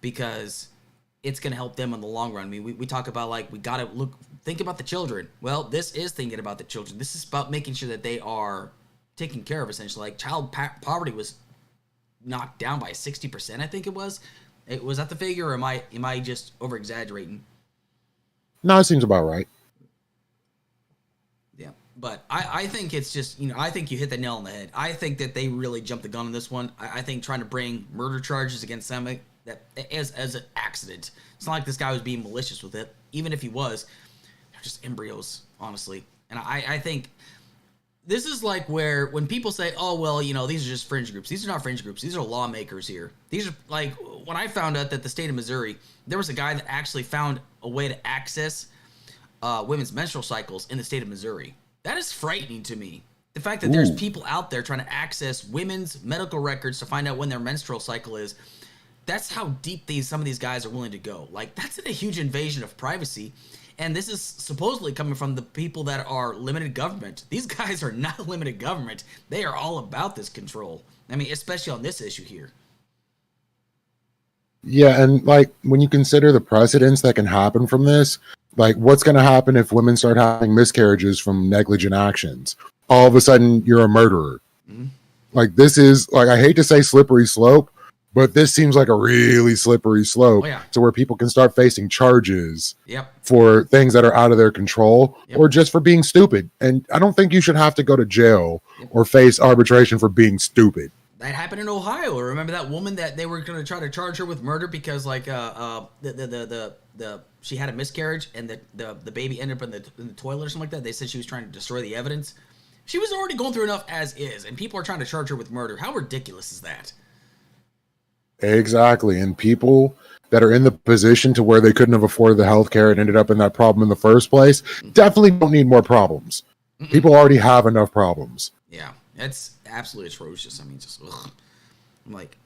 because it's going to help them in the long run. I mean, we talk about like, we got to think about the children. Well, this is thinking about the children. This is about making sure that they are taken care of, essentially. Like child poverty was knocked down by 60%, I think it was. Was that the figure, or am I just over exaggerating? No, it seems about right. Yeah, but I think it's just, I think you hit the nail on the head. I think that they really jumped the gun on this one. I think trying to bring murder charges against them that as an accident. It's not like this guy was being malicious with it. Even if he was, they're just embryos, honestly. And I think this is like where when people say, oh, well, these are just fringe groups. These are not fringe groups. These are lawmakers here. These are like, when I found out that the state of Missouri, there was a guy that actually found a way to access women's menstrual cycles in the state of Missouri. That is frightening to me. The fact that there's people out there trying to access women's medical records to find out when their menstrual cycle is, that's how deep some of these guys are willing to go. Like, that's a huge invasion of privacy. And this is supposedly coming from the people that are limited government. These guys are not limited government. They are all about this control. I mean, especially on this issue here. Yeah, and like when you consider the precedents that can happen from this, like what's going to happen if women start having miscarriages from negligent actions? All of a sudden, you're a murderer. Mm-hmm. Like this is like, I hate to say slippery slope, but this seems like a really slippery slope to where people can start facing charges for things that are out of their control or just for being stupid. And I don't think you should have to go to jail or face arbitration for being stupid. That happened in Ohio. Remember that woman that they were going to try to charge her with murder because like she had a miscarriage and the baby ended up in the toilet or something like that. They said she was trying to destroy the evidence. She was already going through enough as is, and people are trying to charge her with murder. How ridiculous is that? Exactly. And people that are in the position to where they couldn't have afforded the health care and ended up in that problem in the first place definitely don't need more problems. People already have enough problems. Yeah, it's absolutely atrocious. I mean, just ugh. I'm like,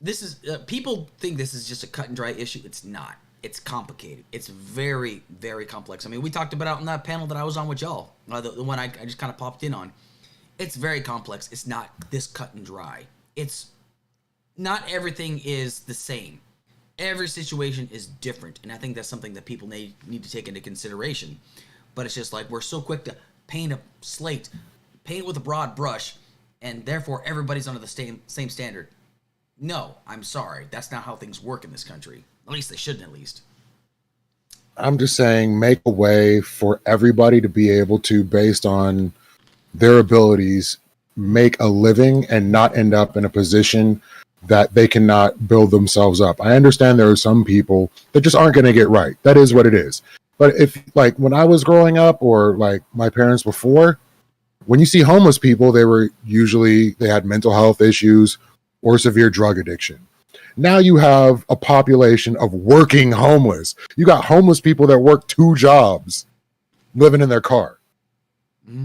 this is people think this is just a cut and dry issue. It's not. It's complicated. It's very, very complex. I mean, we talked about it on that panel that I was on with y'all, the one I just kind of popped in on. It's very complex. It's not this cut and dry. It's not everything is the same. Every situation is different, and I think that's something that people need to take into consideration. But it's just like we're so quick to paint a slate, paint it with a broad brush, and therefore everybody's under the same standard. No, I'm sorry. That's not how things work in this country. At least they shouldn't, at least. I'm just saying make a way for everybody to be able to, based on their abilities, make a living and not end up in a position that they cannot build themselves up. I understand there are some people that just aren't going to get right. That is what it is. But if like when I was growing up or like my parents before, when you see homeless people, they had mental health issues or severe drug addiction. Now you have a population of working homeless. You got homeless people that work 2 jobs living in their car. Mm-hmm.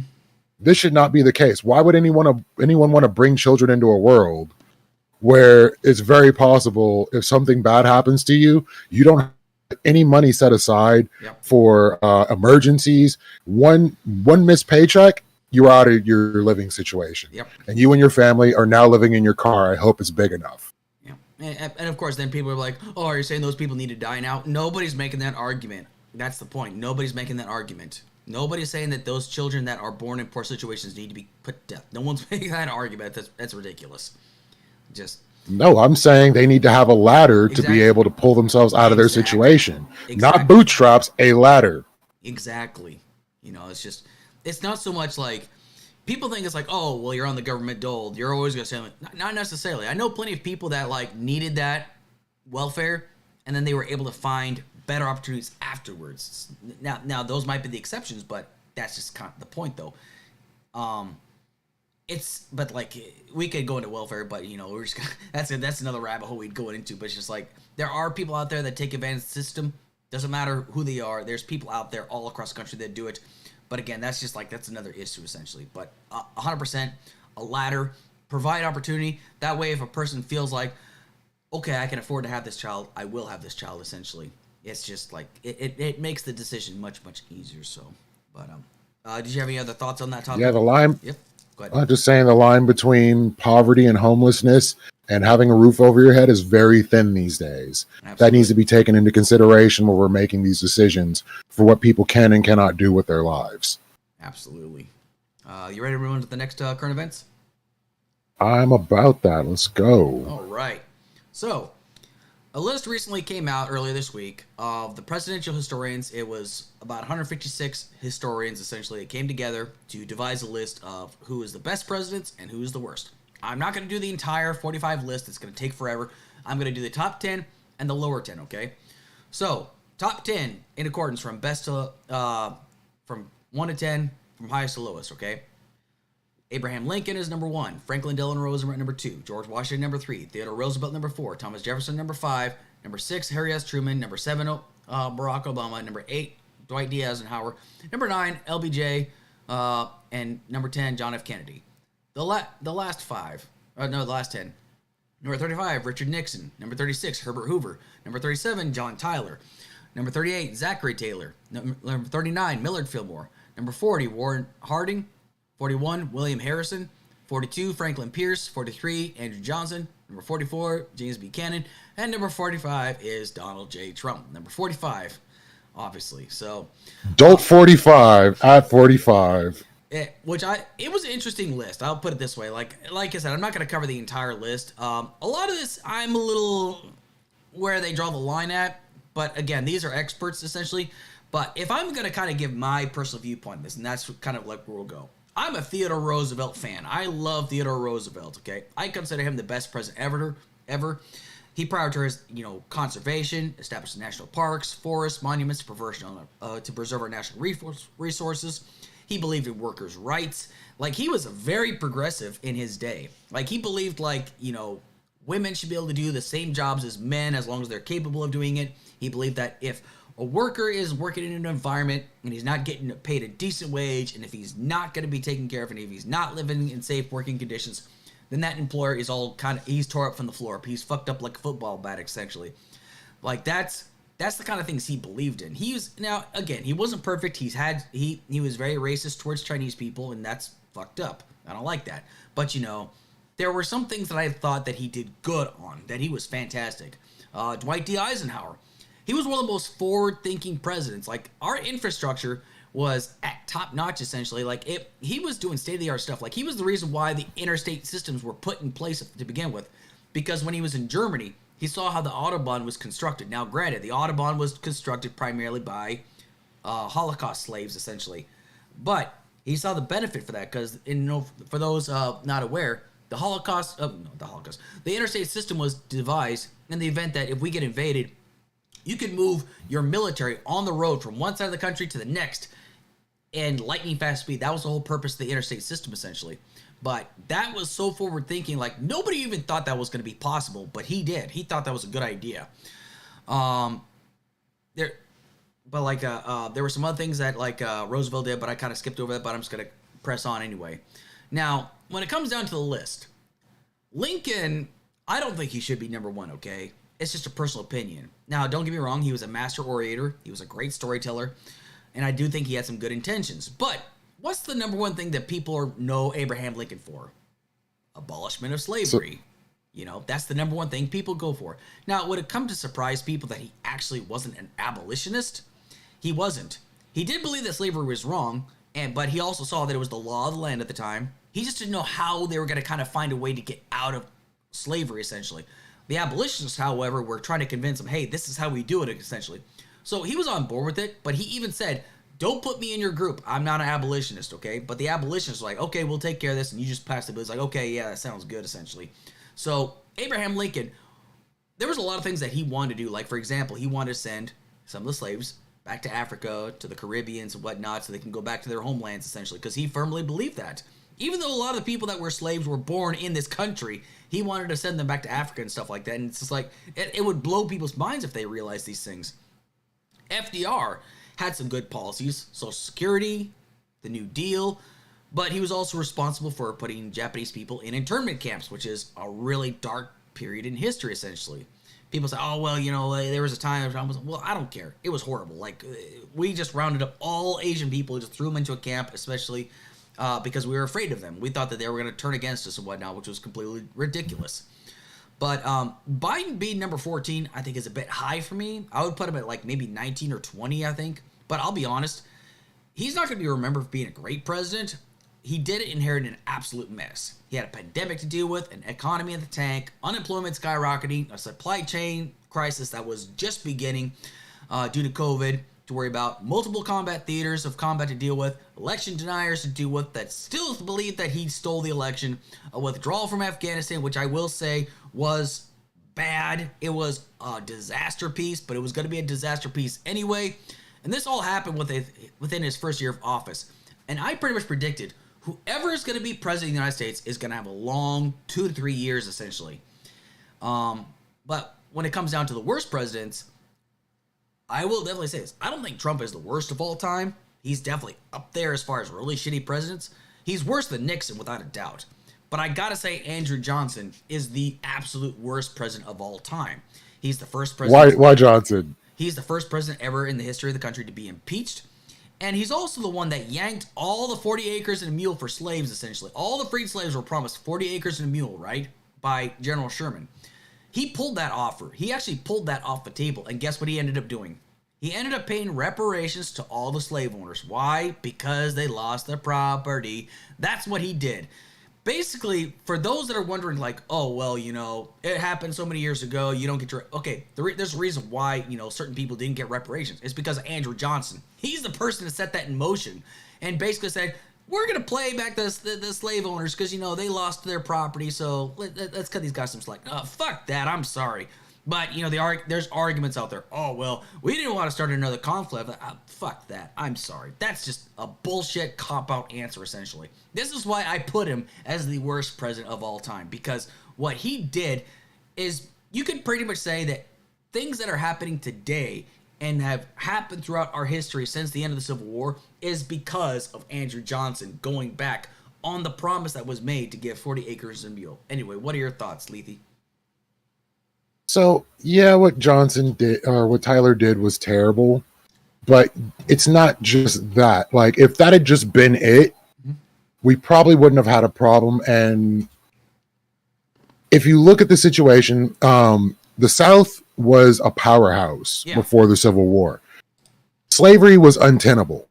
This should not be the case. Why would anyone want to bring children into a world where it's very possible if something bad happens to you, you don't have any money set aside for emergencies? One missed paycheck, you're out of your living situation. And you and your family are now living in your car. I hope it's big enough. And of course, then people are like, oh, are you saying those people need to die now? Nobody's making that argument. That's the point. Nobody's making that argument. Nobody's saying that those children that are born in poor situations need to be put to death. No one's making that argument. That's ridiculous. No, I'm saying they need to have a ladder to be able to pull themselves out of their situation. Not bootstraps, a ladder. Exactly. You know, it's not so much like, people think it's like, oh, well, you're on the government dole. You're always going to say, not necessarily. I know plenty of people that like needed that welfare, and then they were able to find better opportunities afterwards. Now those might be the exceptions, but that's just kind of the point, though. But like we could go into welfare, but you know, we're just that's another rabbit hole we'd go into. But it's just like there are people out there that take advantage of the system. Doesn't matter who they are. There's people out there all across the country that do it. But again, that's another issue essentially. But 100% a ladder, provide opportunity. That way, if a person feels like, okay, I can afford to have this child, I will have this child. Essentially, it's just like it makes the decision much easier. So, but did you have any other thoughts on that topic? Yeah, the line. Yep. Go ahead. I'm just saying the line between poverty and homelessness and having a roof over your head is very thin these days. Absolutely. That needs to be taken into consideration when we're making these decisions for what people can and cannot do with their lives. Absolutely. You ready to move on to the next current events? I'm about that. Let's go. All right. So, a list recently came out earlier this week of the presidential historians. It was about 156 historians, essentially, that came together to devise a list of who is the best presidents and who is the worst. I'm not going to do the entire 45 list. It's going to take forever. I'm going to do the top 10 and the lower 10, okay? So, top 10 in accordance from best to, from 1 to 10, from highest to lowest, okay? Abraham Lincoln is number 1. Franklin Delano Roosevelt, number 2. George Washington, number 3. Theodore Roosevelt, number 4. Thomas Jefferson, number 5. Number 6, Harry S. Truman. Number 7, Barack Obama. Number 8, Dwight D. Eisenhower. Number 9, LBJ. And number 10, John F. Kennedy. The last 10. Number 35, Richard Nixon. Number 36, Herbert Hoover. Number 37, John Tyler. Number 38, Zachary Taylor. Number 39, Millard Fillmore. Number 40, Warren Harding. 41, William Harrison. 42, Franklin Pierce. 43, Andrew Johnson. Number 44, James Buchanan. And number 45 is Donald J. Trump. Number 45, obviously. So, Dope 45 at 45. it was an interesting list. I'll put it this way. Like I said, I'm not going to cover the entire list. A lot of this, I'm a little where they draw the line at. But again, these are experts essentially. But if I'm going to kind of give my personal viewpoint on this, and that's kind of like where we'll go. I'm a Theodore Roosevelt fan. I love Theodore Roosevelt, okay? I consider him the best president ever. He prioritized, conservation, established national parks, forests, monuments to preserve our national resources. He believed in workers' rights. Like, he was very progressive in his day. Like, he believed, women should be able to do the same jobs as men as long as they're capable of doing it. He believed that if a worker is working in an environment and he's not getting paid a decent wage, and if he's not going to be taken care of, and if he's not living in safe working conditions, then that employer is he's tore up from the floor up. He's fucked up like a football bat, essentially. Like, that's the kind of things he believed in. He wasn't perfect. He was very racist towards Chinese people, and that's fucked up. I don't like that. But, there were some things that I thought that he did good on, that he was fantastic. Dwight D. Eisenhower. He was one of the most forward-thinking presidents. Like, our infrastructure was at top-notch, essentially. He was doing state-of-the-art stuff. Like, he was the reason why the interstate systems were put in place to begin with. Because when he was in Germany, he saw how the Autobahn was constructed. Now, granted, the Autobahn was constructed primarily by Holocaust slaves, essentially. But he saw the benefit for that, because, for those not aware, the interstate system was devised in the event that if we get invaded, you could move your military on the road from one side of the country to the next in lightning fast speed. That was the whole purpose of the interstate system, essentially. But that was so forward thinking, like, nobody even thought that was going to be possible, but he did. He thought that was a good idea. There were some other things that Roosevelt did, but I kind of skipped over that, but I'm just going to press on anyway. Now, when it comes down to the list, Lincoln, I don't think he should be number one, okay? It's just a personal opinion. Now, don't get me wrong, he was a master orator, he was a great storyteller, and I do think he had some good intentions. But what's the number one thing that people know Abraham Lincoln for? Abolishment of slavery. That's the number one thing people go for. Now, would it come to surprise people that he actually wasn't an abolitionist? He wasn't. He did believe that slavery was wrong, but he also saw that it was the law of the land at the time. He just didn't know how they were going to kind of find a way to get out of slavery, essentially. The abolitionists, however, were trying to convince him, hey, this is how we do it, essentially. So he was on board with it, but he even said, don't put me in your group. I'm not an abolitionist, okay? But the abolitionists were like, okay, we'll take care of this, and you just pass the bill. It's like, okay, yeah, that sounds good, essentially. So Abraham Lincoln, there was a lot of things that he wanted to do. Like, for example, he wanted to send some of the slaves back to Africa, to the Caribbeans and whatnot, so they can go back to their homelands, essentially, because he firmly believed that. Even though a lot of the people that were slaves were born in this country, he wanted to send them back to Africa and stuff like that. And it's just like, it would blow people's minds if they realized these things. FDR had some good policies, Social Security, the New Deal, but he was also responsible for putting Japanese people in internment camps, which is a really dark period in history, essentially. People say, oh, well, there was a time, well, I don't care. It was horrible. Like, we just rounded up all Asian people, just threw them into a camp, especially because we were afraid of them. We thought that they were going to turn against us and whatnot, which was completely ridiculous. But Biden being number 14, I think, is a bit high for me. I would put him at maybe 19 or 20, I think. But I'll be honest, he's not going to be remembered for being a great president. He did inherit an absolute mess. He had a pandemic to deal with, an economy in the tank, unemployment skyrocketing, a supply chain crisis that was just beginning due to COVID to worry about, multiple combat theaters of combat to deal with, election deniers to deal with that still believe that he stole the election, a withdrawal from Afghanistan, which I will say was bad. It was a disaster piece, but it was going to be a disaster piece anyway. And this all happened within his first year of office. And I pretty much predicted whoever is going to be president of the United States is going to have a long 2 to 3 years, essentially. But when it comes down to the worst presidents, I will definitely say this. I don't think Trump is the worst of all time. He's definitely up there as far as really shitty presidents. He's worse than Nixon, without a doubt. But I gotta say, Andrew Johnson is the absolute worst president of all time. He's the first president. Why Johnson? He's the first president ever in the history of the country to be impeached. And he's also the one that yanked all the 40 acres and a mule for slaves, essentially. All the freed slaves were promised 40 acres and a mule, right? By General Sherman. He pulled that offer. He actually pulled that off the table. And guess what he ended up doing? He ended up paying reparations to all the slave owners. Why? Because they lost their property. That's what he did. Basically, for those that are wondering, like, oh, well, you know, it happened so many years ago, you don't get your... Okay, there's a reason why, you know, certain people didn't get reparations. It's because of Andrew Johnson. He's the person that set that in motion and basically said, we're going to play back the slave owners because, you know, they lost their property, so let's cut these guys some slack. Fuck that, I'm sorry. But, you know, there's arguments out there. Oh, well, we didn't want to start another conflict. Fuck that. I'm sorry. That's just a bullshit cop-out answer, essentially. This is why I put him as the worst president of all time. Because what he did is, you could pretty much say that things that are happening today and have happened throughout our history since the end of the Civil War is because of Andrew Johnson going back on the promise that was made to give 40 acres and a mule. Anyway, what are your thoughts, Lethe? So, yeah, what Johnson did, or what Tyler did was terrible, but it's not just that. Like, if that had just been it, we probably wouldn't have had a problem. And if you look at the situation, the South was a powerhouse before the Civil War. Slavery was untenable.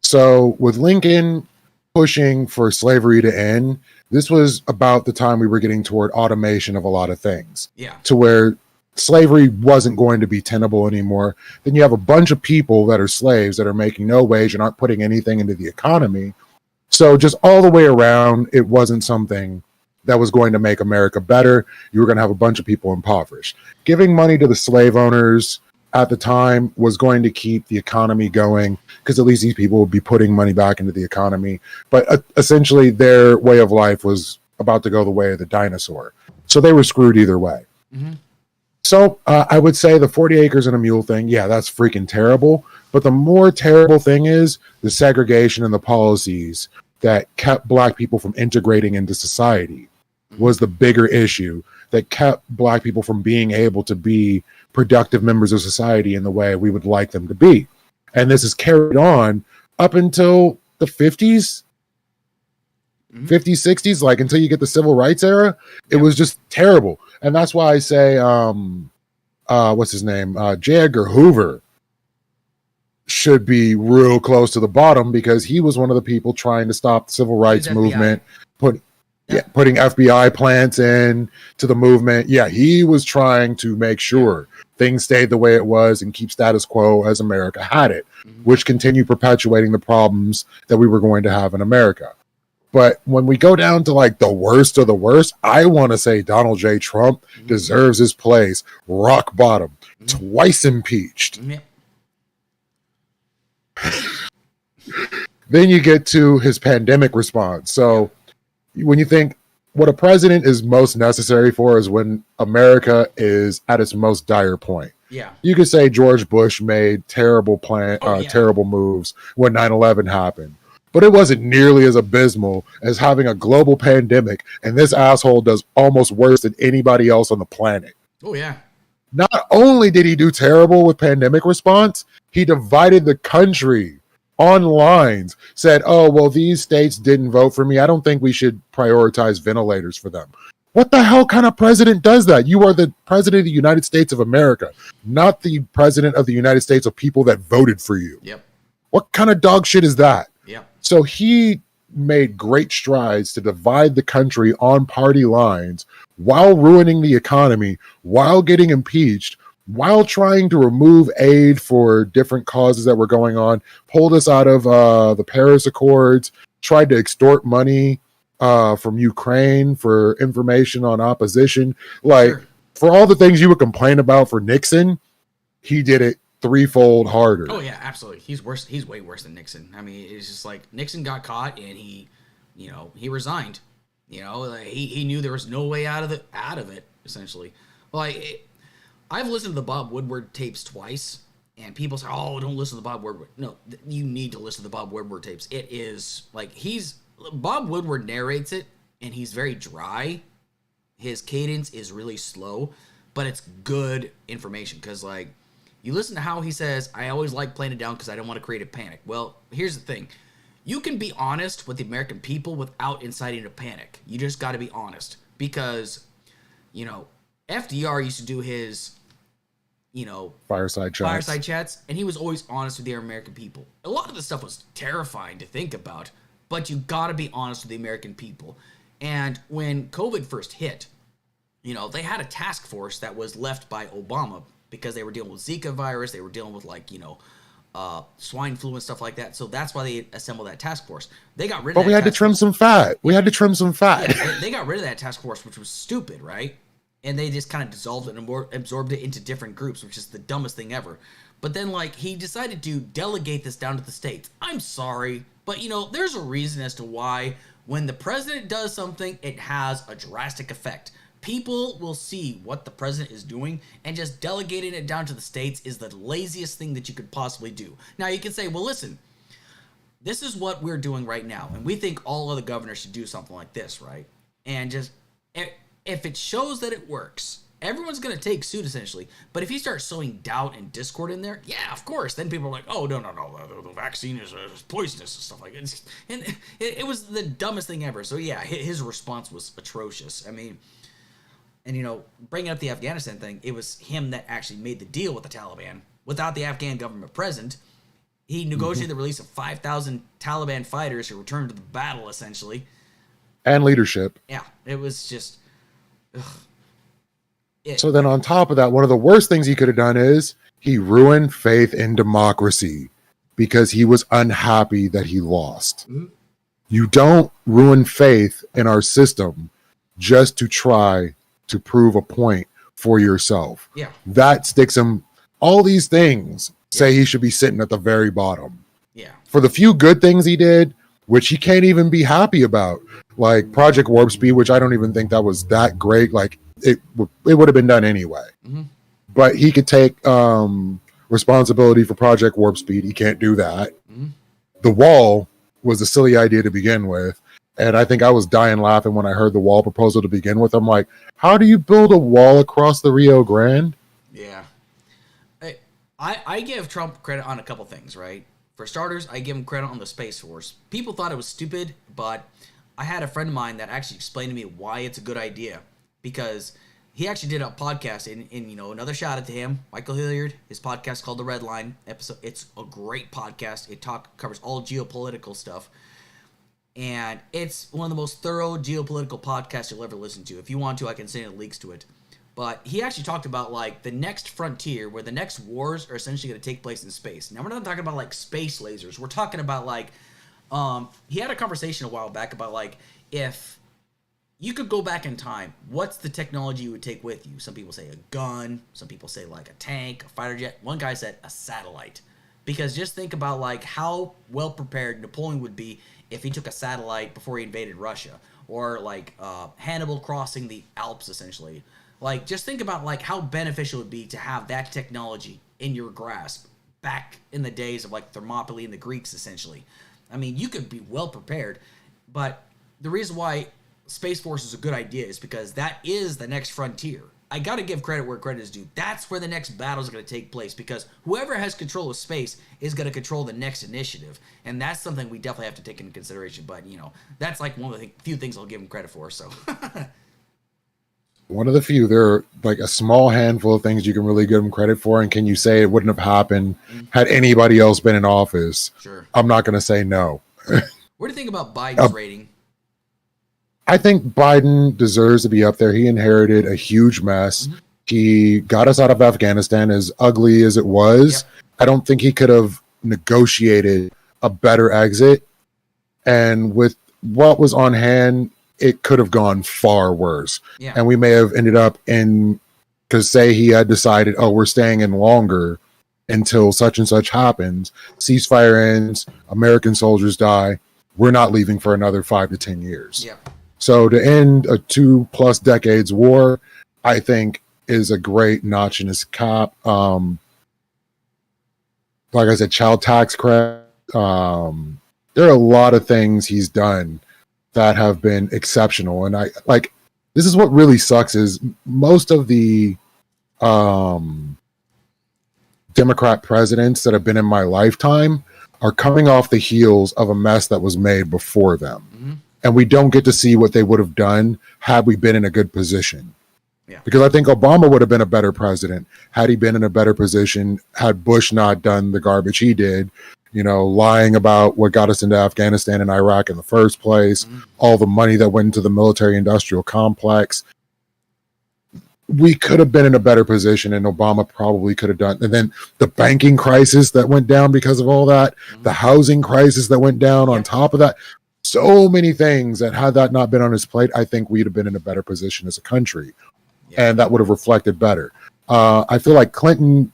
So, with Lincoln pushing for slavery to end, this was about the time we were getting toward automation of a lot of things. Yeah. To where slavery wasn't going to be tenable anymore. Then you have a bunch of people that are slaves that are making no wage and aren't putting anything into the economy. So just all the way around, it wasn't something that was going to make America better. You were going to have a bunch of people impoverished. Giving money to the slave owners at the time was going to keep the economy going, because at least these people would be putting money back into the economy. But essentially their way of life was about to go the way of the dinosaur. So they were screwed either way. Mm-hmm. So I would say the 40 acres and a mule thing, yeah, that's freaking terrible. But the more terrible thing is the segregation and the policies that kept black people from integrating into society was the bigger issue that kept black people from being able to be productive members of society in the way we would like them to be. And this is carried on up until the 50s, 50s, 60s, like until you get the civil rights era. It was just terrible. And that's why I say, what's his name? J. Edgar Hoover should be real close to the bottom, because he was one of the people trying to stop the civil rights movement, putting FBI plants in to the movement. Yeah, he was trying to make sure things stayed the way it was and keep status quo as America had it, which continued perpetuating the problems that we were going to have in America. But when we go down to like the worst of the worst, I want to say Donald J. Trump deserves his place, rock bottom, twice impeached. Then you get to his pandemic response. So when you think what a president is most necessary for is when America is at its most dire point. Yeah. You could say George Bush made terrible terrible moves when 9/11 happened. But it wasn't nearly as abysmal as having a global pandemic, and this asshole does almost worse than anybody else on the planet. Oh, yeah. Not only did he do terrible with pandemic response, he divided the country on lines, said, oh, well, these states didn't vote for me. I don't think we should prioritize ventilators for them. What the hell kind of president does that? You are the president of the United States of America, not the president of the United States of people that voted for you. Yep. What kind of dog shit is that? Yep. So he made great strides to divide the country on party lines while ruining the economy, while getting impeached, while trying to remove aid for different causes that were going on, pulled us out of the Paris Accords, tried to extort money from Ukraine for information on opposition. For all the things you would complain about for Nixon, he did it threefold harder. Oh yeah, absolutely. He's worse. He's way worse than Nixon. I mean, it's just like Nixon got caught and he resigned. He knew there was no way out of it. Essentially, I've listened to the Bob Woodward tapes twice, and people say, "Oh, don't listen to the Bob Woodward." No, you need to listen to the Bob Woodward tapes. It is like Bob Woodward narrates it and he's very dry. His cadence is really slow, but it's good information because, like, you listen to how he says, I always like playing it down because I don't want to create a panic. Well, here's the thing. You can be honest with the American people without inciting a panic. You just got to be honest because, you know, FDR used to do his, you know, fireside chats, and he was always honest with the American people. A lot of the stuff was terrifying to think about, but you got to be honest with the American people. And when COVID first hit, you know, they had a task force that was left by Obama because they were dealing with Zika virus. They were dealing with, like, you know, swine flu and stuff like that. So that's why they assembled that task force. They got rid of that. But we had to trim some fat. Yeah, they got rid of that task force, which was stupid, right? And they just kind of dissolved it and absorbed it into different groups, which is the dumbest thing ever. But then, like, he decided to delegate this down to the states. I'm sorry, but, you know, there's a reason as to why when the president does something, it has a drastic effect. People will see what the president is doing, and just delegating it down to the states is the laziest thing that you could possibly do. Now, you can say, well, listen, this is what we're doing right now, and we think all other governors should do something like this, right? And just, if it shows that it works, everyone's going to take suit, essentially. But if you start sowing doubt and discord in there, yeah, of course, then people are like, oh, no, the vaccine is poisonous and stuff like that. And it was the dumbest thing ever. So, yeah, his response was atrocious. I mean, and, you know, bringing up the Afghanistan thing, it was him that actually made the deal with the Taliban. Without the Afghan government present, he negotiated the release of 5,000 Taliban fighters who returned to the battle, essentially. And leadership. Yeah, it was just... So then on top of that, one of the worst things he could have done is he ruined faith in democracy because he was unhappy that he lost. Mm-hmm. You don't ruin faith in our system just to try to prove a point for yourself. Yeah. That sticks him. All these things say he should be sitting at the very bottom. Yeah. For the few good things he did, which he can't even be happy about, like Project Warp Speed, which I don't even think that was that great. Like it would have been done anyway. Mm-hmm. But he could take responsibility for Project Warp Speed. He can't do that. Mm-hmm. The wall was a silly idea to begin with. And I think I was dying laughing when I heard the wall proposal to begin with. I'm like, how do you build a wall across the Rio Grande? Yeah. I give Trump credit on a couple things, right? For starters, I give him credit on the Space Force. People thought it was stupid, but I had a friend of mine that actually explained to me why it's a good idea. Because he actually did a podcast, and you know, another shout out to him, Michael Hilliard. His podcast called The Red Line episode. It's a great podcast. It covers all geopolitical stuff. And it's one of the most thorough geopolitical podcasts you'll ever listen to. If you want to, I can send you links to it. But he actually talked about, like, the next frontier, where the next wars are essentially going to take place in space. Now, we're not talking about, like, space lasers. We're talking about, like, he had a conversation a while back about, like, if you could go back in time, what's the technology you would take with you? Some people say a gun. Some people say, like, a tank, a fighter jet. One guy said a satellite. Because just think about, like, how well prepared Napoleon would be if he took a satellite before he invaded Russia. Or, like, Hannibal crossing the Alps, essentially. Like, just think about, like, how beneficial it would be to have that technology in your grasp back in the days of, like, Thermopylae and the Greeks, essentially. I mean, you could be well prepared, but the reason why Space Force is a good idea is because that is the next frontier. I got to give credit where credit is due. That's where the next battle is going to take place, because whoever has control of space is going to control the next initiative, and that's something we definitely have to take into consideration. But, you know, that's like one of the few things I'll give him credit for, so... One of the few. There are like a small handful of things you can really give him credit for. And can you say it wouldn't have happened had anybody else been in office? Sure. I'm not going to say no. What do you think about Biden's rating? I think Biden deserves to be up there. He inherited a huge mess. Mm-hmm. He got us out of Afghanistan, as ugly as it was. Yep. I don't think he could have negotiated a better exit. And with what was on hand, it could have gone far worse. Yeah. And we may have ended up in, because say he had decided, oh, we're staying in longer until such and such happens. Ceasefire ends, American soldiers die. We're not leaving for another 5 to 10 years. Yeah. So to end a 2+ decades war, I think is a great notch in his cap. Like I said, child tax credit. There are a lot of things he's done that have been exceptional. And this is what really sucks is most of the Democrat presidents that have been in my lifetime are coming off the heels of a mess that was made before them. Mm-hmm. And we don't get to see what they would have done had we been in a good position. Yeah. Because I think Obama would have been a better president had he been in a better position, had Bush not done the garbage he did, lying about what got us into Afghanistan and Iraq in the first place, all the money that went into the military industrial complex. We could have been in a better position, and Obama probably could have done. And then the banking crisis that went down because of all that, the housing crisis that went down on top of that. So many things that had that not been on his plate, I think we'd have been in a better position as a country. Yeah. And that would have reflected better. I feel like Clinton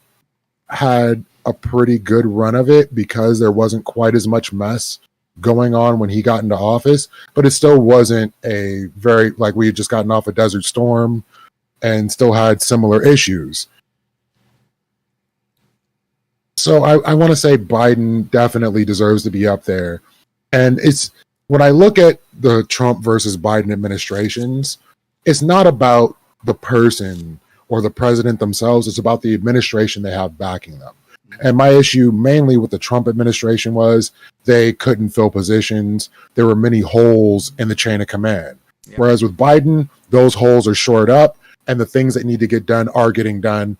had a pretty good run of it because there wasn't quite as much mess going on when he got into office, but it still wasn't a very, like, we had just gotten off a Desert Storm and still had similar issues. So I want to say Biden definitely deserves to be up there. And it's, when I look at the Trump versus Biden administrations, it's not about the person or the president themselves. It's about the administration they have backing them. And my issue mainly with the Trump administration was they couldn't fill positions. There were many holes in the chain of command. Yeah. Whereas with Biden, those holes are shored up and the things that need to get done are getting done.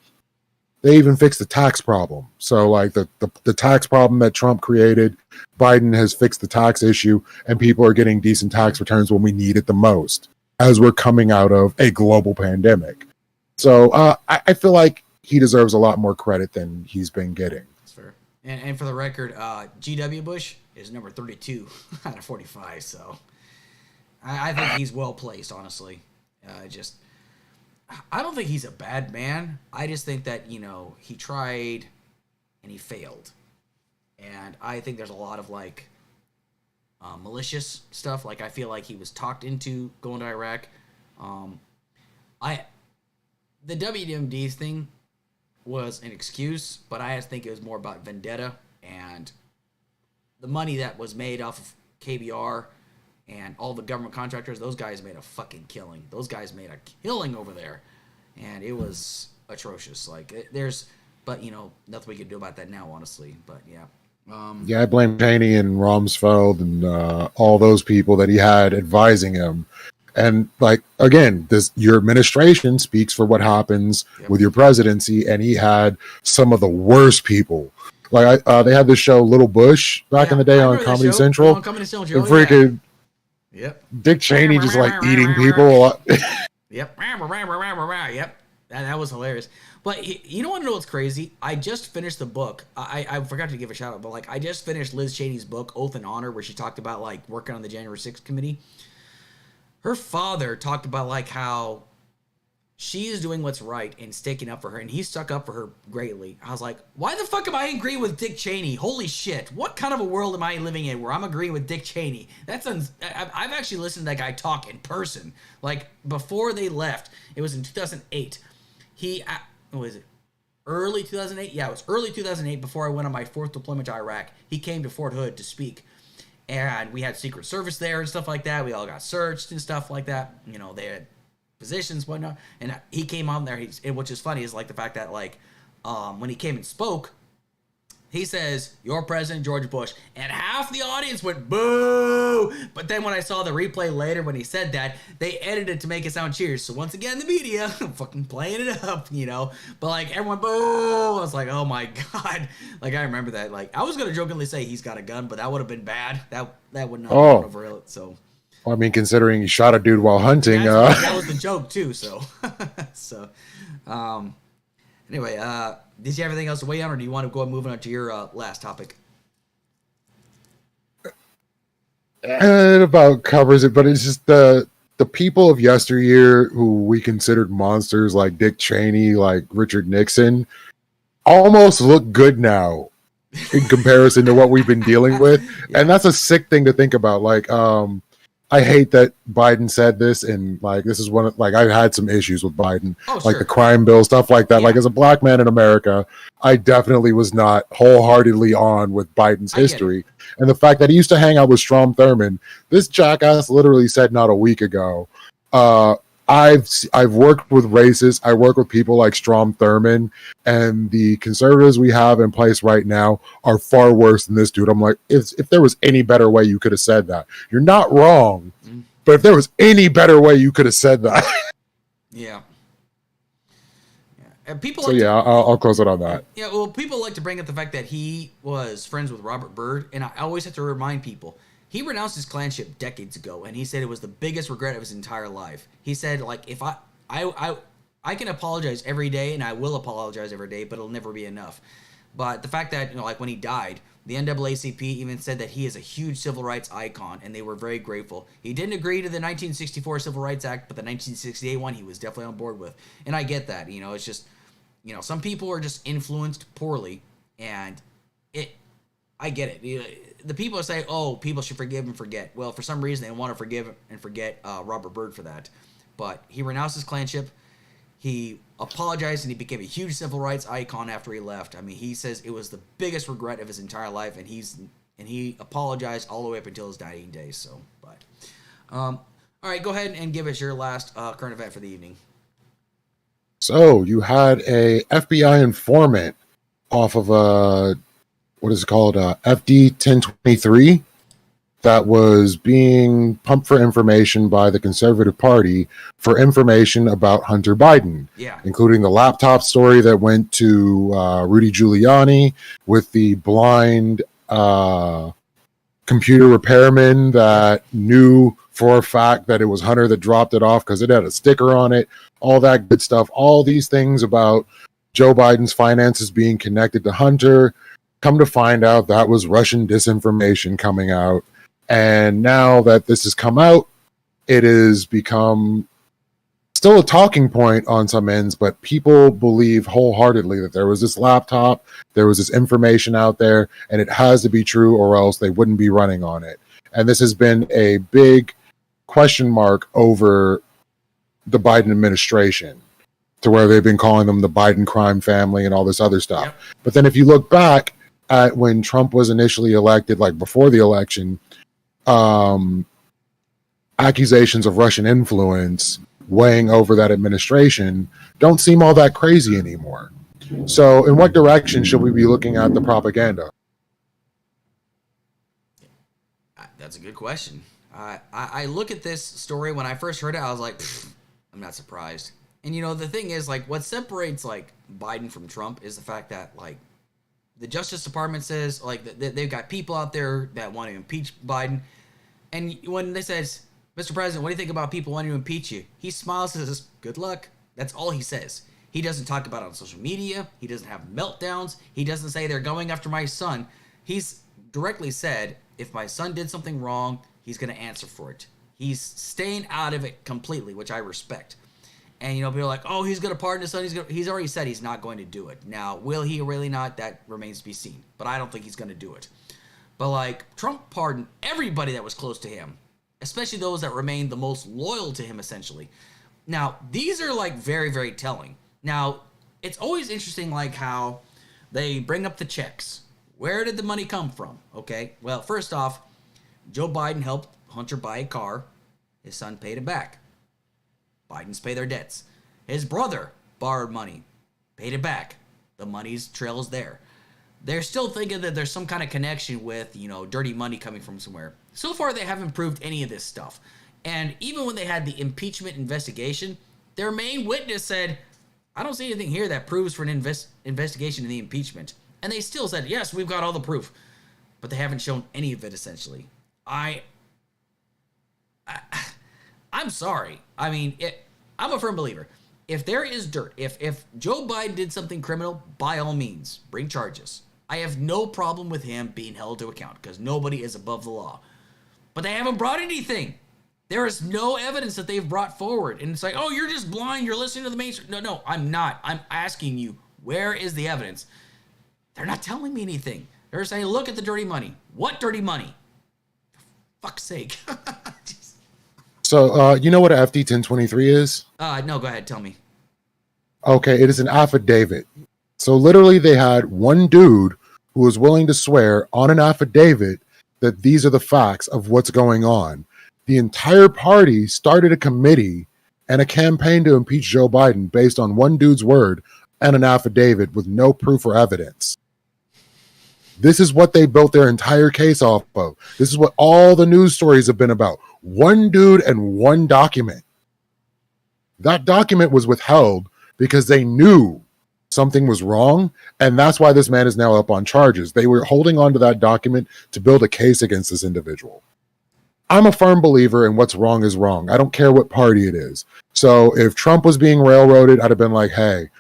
They even fixed the tax problem. So like the tax problem that Trump created, Biden has fixed the tax issue, and people are getting decent tax returns when we need it the most, as we're coming out of a global pandemic. So I feel like he deserves a lot more credit than he's been getting. That's fair. And for the record, G.W. Bush is number 32 out of 45. So I think he's well placed, honestly. I don't think he's a bad man. I just think that, he tried and he failed. And I think there's a lot of malicious stuff. Like, I feel like he was talked into going to Iraq. The WMD thing was an excuse, but I just think it was more about vendetta and the money that was made off of KBR and all the government contractors. Those guys made a fucking killing. Those guys made a killing over there, and it was atrocious. But nothing we can do about that now, honestly. But yeah. I blame Cheney and Rumsfeld and all those people that he had advising him. And again, your administration speaks for what happens with your presidency, and he had some of the worst people. They had this show Little Bush back in the day on Comedy Central. Freaking Dick Cheney just eating people a lot. Yep. That was hilarious. But you don't want to know what's crazy? I just finished the book. I forgot to give a shout out, but I just finished Liz Cheney's book, Oath and Honor, where she talked about working on the January 6th committee. Her father talked about how she is doing what's right and sticking up for her, and he stuck up for her greatly. I was like, why the fuck am I agreeing with Dick Cheney? Holy shit. What kind of a world am I living in where I'm agreeing with Dick Cheney? I've actually listened to that guy talk in person. Before they left, it was in 2008. What was it? Early 2008? Yeah, it was early 2008 before I went on my 4th deployment to Iraq. He came to Fort Hood to speak. And we had Secret Service there and stuff like that. We all got searched and stuff like that. They had positions, whatnot. And he came on there, which is funny, is the fact that, when he came and spoke, he says, "Your President, George Bush." And half the audience went, boo! But then when I saw the replay later when he said that, they edited it to make it sound cheers. So once again, the media, fucking playing it up, But, everyone, boo! I was like, oh my God. I remember that. I was going to jokingly say he's got a gun, but that would have been bad. That would not have been over it, so... Well, considering he shot a dude while hunting... That was the joke, too, so... Anyway, did you have anything else to weigh on, or do you want to go moving on to your last topic? It about covers it, but it's just the people of yesteryear who we considered monsters, like Dick Cheney, like Richard Nixon, almost look good now in comparison to what we've been dealing with. And that's a sick thing to think about. I hate that Biden said this, and like this is one of like I've had some issues with Biden, like the crime bill, stuff like that. Yeah. Like as a black man in America, I definitely was not wholeheartedly on with Biden's history, and the fact that he used to hang out with Strom Thurmond. This jackass literally said not a week ago. I've worked with racists. I work with people like Strom Thurmond, and the conservatives we have in place right now are far worse than this dude. I'm like, if there was any better way you could have said that, you're not wrong. But if there was any better way you could have said that, yeah. And people. So I'll close it on that. Yeah, well, people like to bring up the fact that he was friends with Robert Byrd, and I always have to remind people. He renounced his clanship decades ago, and he said it was the biggest regret of his entire life. He said, like, if I can apologize every day, and I will apologize every day, but it'll never be enough. But the fact that, like, when he died, the NAACP even said that he is a huge civil rights icon, and they were very grateful. He didn't agree to the 1964 Civil Rights Act, but the 1968 one he was definitely on board with. And I get that. It's just, some people are just influenced poorly, and I get it. The people say, oh, people should forgive and forget. Well, for some reason, they want to forgive and forget Robert Byrd for that. But he renounced his clanship. He apologized, and he became a huge civil rights icon after he left. I mean, he says it was the biggest regret of his entire life, and he apologized all the way up until his dying days. So, all right, go ahead and give us your last current event for the evening. So you had a FBI informant off of a what is it called? FD 1023 that was being pumped for information by the Conservative Party for information about Hunter Biden, including the laptop story that went to Rudy Giuliani with the blind computer repairman that knew for a fact that it was Hunter that dropped it off because it had a sticker on it, all that good stuff. All these things about Joe Biden's finances being connected to Hunter. Come to find out that was Russian disinformation coming out. And now that this has come out, it has become still a talking point on some ends, but people believe wholeheartedly that there was this laptop, there was this information out there, and it has to be true or else they wouldn't be running on it. And this has been a big question mark over the Biden administration, to where they've been calling them the Biden crime family and all this other stuff. Yep. But then if you look back at when Trump was initially elected, like before the election, accusations of Russian influence weighing over that administration don't seem all that crazy anymore. So in what direction should we be looking at the propaganda? That's a good question. I look at this story, when I first heard it, I was like, I'm not surprised. And the thing is, like, what separates like Biden from Trump is the fact that, like, the Justice Department says, like, they've got people out there that want to impeach Biden. And when they says, Mr. President, what do you think about people wanting to impeach you? He smiles and says, good luck. That's all he says. He doesn't talk about it on social media. He doesn't have meltdowns. He doesn't say they're going after my son. He's directly said, if my son did something wrong, he's going to answer for it. He's staying out of it completely, which I respect. And, people are like, oh, he's going to pardon his son. He's already said he's not going to do it. Now, will he really not? That remains to be seen. But I don't think he's going to do it. But, like, Trump pardoned everybody that was close to him, especially those that remained the most loyal to him, essentially. Now, these are, like, very, very telling. Now, it's always interesting, like, how they bring up the checks. Where did the money come from? Okay, well, first off, Joe Biden helped Hunter buy a car. His son paid it back. Biden's pay their debts. His brother borrowed money, paid it back. The money's trails there. They're still thinking that there's some kind of connection with, dirty money coming from somewhere. So far, they haven't proved any of this stuff. And even when they had the impeachment investigation, their main witness said, I don't see anything here that proves for an investigation in the impeachment. And they still said, yes, we've got all the proof. But they haven't shown any of it, essentially. I'm sorry. I mean, I'm a firm believer. If there is dirt, if Joe Biden did something criminal, by all means, bring charges. I have no problem with him being held to account because nobody is above the law. But they haven't brought anything. There is no evidence that they've brought forward. And it's like, oh, you're just blind. You're listening to the mainstream. No, I'm not. I'm asking you, where is the evidence? They're not telling me anything. They're saying, look at the dirty money. What dirty money? For fuck's sake. So, you know what a FD 1023 is? No, go ahead. Tell me. Okay, it is an affidavit. So literally they had one dude who was willing to swear on an affidavit that these are the facts of what's going on. The entire party started a committee and a campaign to impeach Joe Biden based on one dude's word and an affidavit with no proof or evidence. This is what they built their entire case off of. This is what all the news stories have been about. One dude and one document. That document was withheld because they knew something was wrong, and that's why this man is now up on charges. They were holding on to that document to build a case against this individual. I'm a firm believer in what's wrong is wrong. I don't care what party it is. So if Trump was being railroaded, I'd have been like, hey,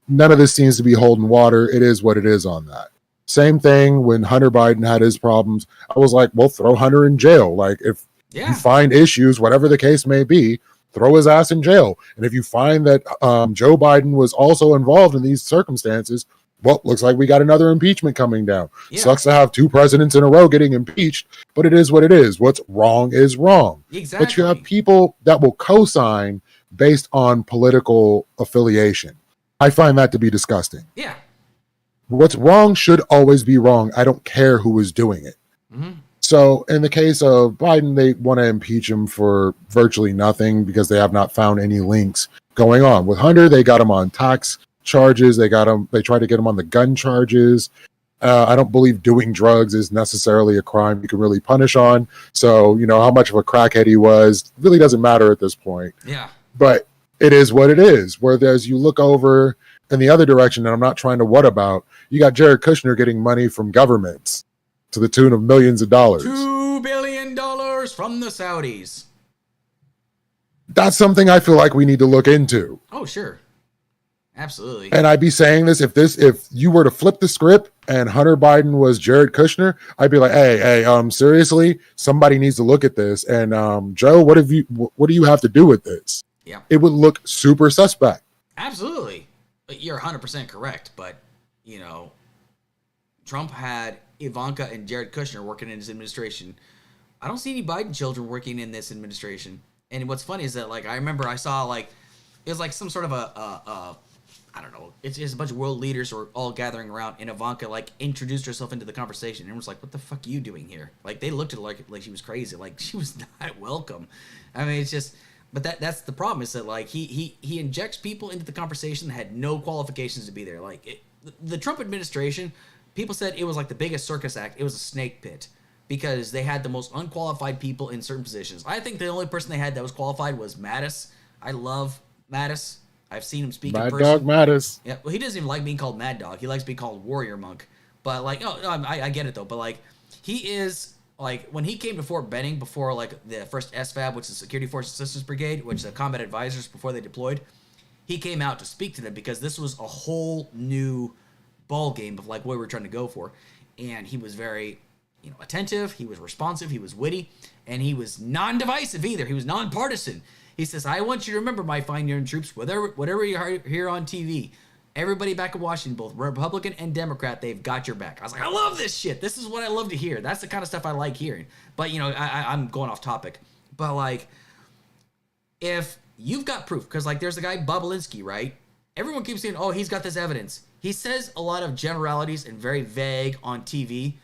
none of this seems to be holding water. It is what it is on that. Same thing when Hunter Biden had his problems. I was like, well, throw Hunter in jail. Like, if you find issues, whatever the case may be, throw his ass in jail. And if you find that Joe Biden was also involved in these circumstances, well, looks like we got another impeachment coming down. Yeah. Sucks to have two presidents in a row getting impeached, but it is what it is. What's wrong is wrong. Exactly. But you have people that will co-sign based on political affiliation. I find that to be disgusting. Yeah. What's wrong should always be wrong. I don't care who is doing it. Mm-hmm. So in the case of Biden, they want to impeach him for virtually nothing because they have not found any links going on. With Hunter, they got him on tax charges. They tried to get him on the gun charges. I don't believe doing drugs is necessarily a crime you can really punish on. So, you know, how much of a crackhead he was really doesn't matter at this point. Yeah. But it is what it is. Whereas you look over in the other direction, and I'm not trying to whataboutism, you got Jared Kushner getting money from governments to the tune of millions of dollars. $2 billion from the Saudis. That's something I feel like we need to look into. Oh, sure. Absolutely. And I'd be saying this, if you were to flip the script and Hunter Biden was Jared Kushner, I'd be like, hey, seriously, somebody needs to look at this. And Joe, what do you have to do with this? Yeah. It would look super suspect. Absolutely. You're 100% correct, but, you know, Trump had Ivanka and Jared Kushner working in his administration. I don't see any Biden children working in this administration. And what's funny is that, like, I remember I saw, like, it was like some sort of I don't know, it's a bunch of world leaders who are all gathering around, and Ivanka, like, introduced herself into the conversation, and was like, what the fuck are you doing here? Like, they looked at her like she was crazy. Like, she was not welcome. I mean, it's just... But that's the problem, is that, like, he injects people into the conversation that had no qualifications to be there. Like, the Trump administration, people said it was like the biggest circus act. It was a snake pit because they had the most unqualified people in certain positions. I think the only person they had that was qualified was Mattis. I love Mattis. I've seen him speak in person. Mad Dog Mattis. Yeah, well, he doesn't even like being called Mad Dog. He likes being called Warrior Monk. But, like, I get it, though. But, like, he is... Like, when he came to Fort Benning before, like, the first SFAB, which is Security Force Assistance Brigade, which is the combat advisors before they deployed, he came out to speak to them because this was a whole new ball game of, like, what we were trying to go for. And he was very, you know, attentive, he was responsive, he was witty, and he was non-divisive either. He was non-partisan. He says, I want you to remember, my fine young troops, whatever you hear on TV, everybody back in Washington, both Republican and Democrat, they've got your back. I was like, I love this shit. This is what I love to hear. That's the kind of stuff I like hearing. But, you know, I'm going off topic. But, like, if you've got proof, because, like, there's the guy Bobulinski, right? Everyone keeps saying, oh, he's got this evidence. He says a lot of generalities and very vague on TV,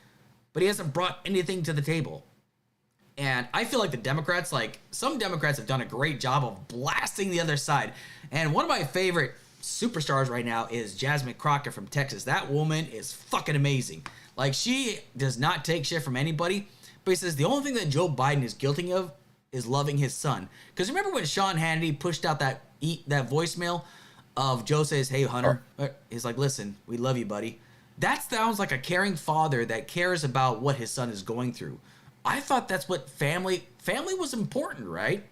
but he hasn't brought anything to the table. And I feel like the Democrats, like, some Democrats have done a great job of blasting the other side. And one of my favorite superstars right now is Jasmine Crockett from Texas. That woman is fucking amazing. Like, she does not take shit from anybody, but he says the only thing that Joe Biden is guilty of is loving his son. Because remember when Sean Hannity pushed out that voicemail of Joe says, hey, Hunter, he's like, listen, we love you, buddy. That sounds like a caring father that cares about what his son is going through. I thought that's what family was important, right?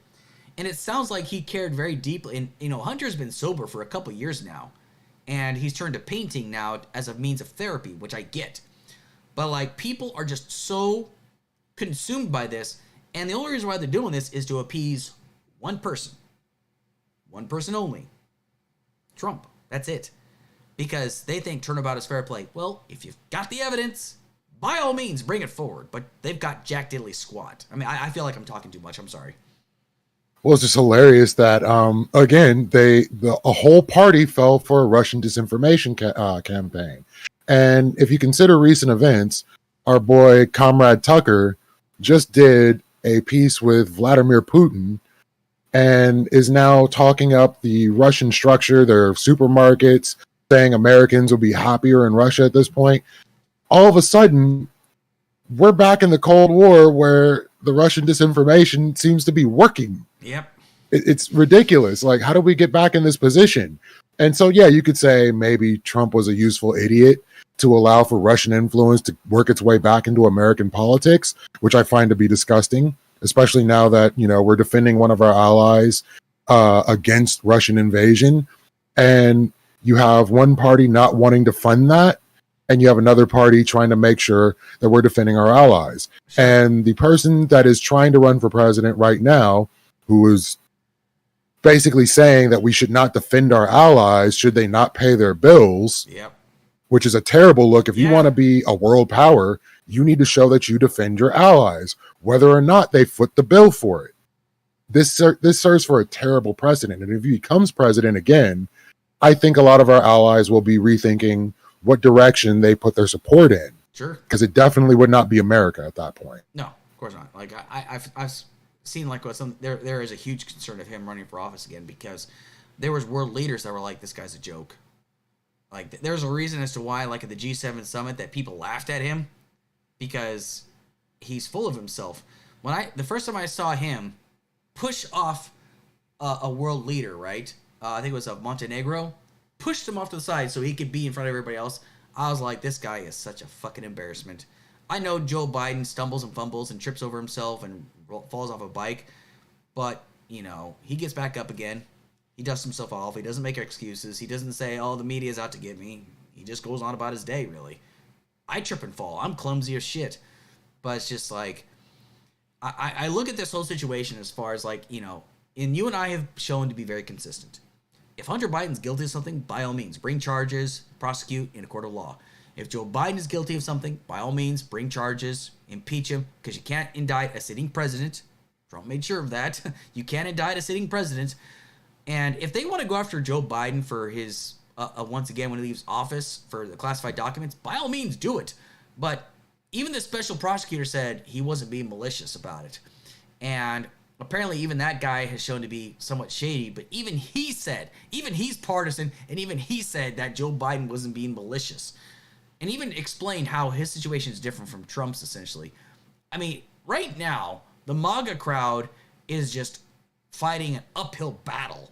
And it sounds like he cared very deeply. And, you know, Hunter's been sober for a couple years now. And he's turned to painting now as a means of therapy, which I get. But, like, people are just so consumed by this. And the only reason why they're doing this is to appease one person. One person only. Trump. That's it. Because they think turnabout is fair play. Well, if you've got the evidence, by all means, bring it forward. But they've got jack diddly squat. I mean, I feel like I'm talking too much. I'm sorry. Well, it's just hilarious that again a whole party fell for a Russian disinformation campaign, and if you consider recent events, our boy Comrade Tucker just did a piece with Vladimir Putin and is now talking up the Russian structure, their supermarkets, saying Americans will be happier in Russia at this point. All of a sudden, we're back in the Cold War where the Russian disinformation seems to be working. Yep. It's ridiculous. Like, how do we get back in this position? And so, yeah, you could say maybe Trump was a useful idiot to allow for Russian influence to work its way back into American politics, which I find to be disgusting, especially now that, we're defending one of our allies against Russian invasion. And you have one party not wanting to fund that, and you have another party trying to make sure that we're defending our allies. And the person that is trying to run for president right now, who is basically saying that we should not defend our allies should they not pay their bills, which is a terrible look. If you want to be a world power, you need to show that you defend your allies, whether or not they foot the bill for it. This serves for a terrible precedent. And if he becomes president again, I think a lot of our allies will be rethinking what direction they put their support in. Sure. Because it definitely would not be America at that point. No, of course not. Like I've seen like what there is a huge concern of him running for office again, because there was world leaders that were like, this guy's a joke. Like there's a reason as to why, like at the G7 summit, that people laughed at him, because he's full of himself. The first time I saw him push off a world leader, right? I think it was Montenegro, pushed him off to the side so he could be in front of everybody else. I was like, this guy is such a fucking embarrassment. I know Joe Biden stumbles and fumbles and trips over himself and falls off a bike, but, he gets back up again. He dusts himself off. He doesn't make excuses. He doesn't say, oh, the media's out to get me. He just goes on about his day, really. I trip and fall. I'm clumsy as shit. But it's just like, I look at this whole situation as far as like, and you and I have shown to be very consistent. If Hunter Biden's guilty of something, by all means, bring charges, prosecute in a court of law. If Joe Biden is guilty of something, by all means, bring charges, impeach him, because you can't indict a sitting president. Trump made sure of that. You can't indict a sitting president. And if they want to go after Joe Biden for his, once again, when he leaves office for the classified documents, by all means, do it. But even the special prosecutor said he wasn't being malicious about it. And apparently even that guy has shown to be somewhat shady, but even he's partisan, and even he said that Joe Biden wasn't being malicious. And even explained how his situation is different from Trump's, essentially. I mean, right now, the MAGA crowd is just fighting an uphill battle.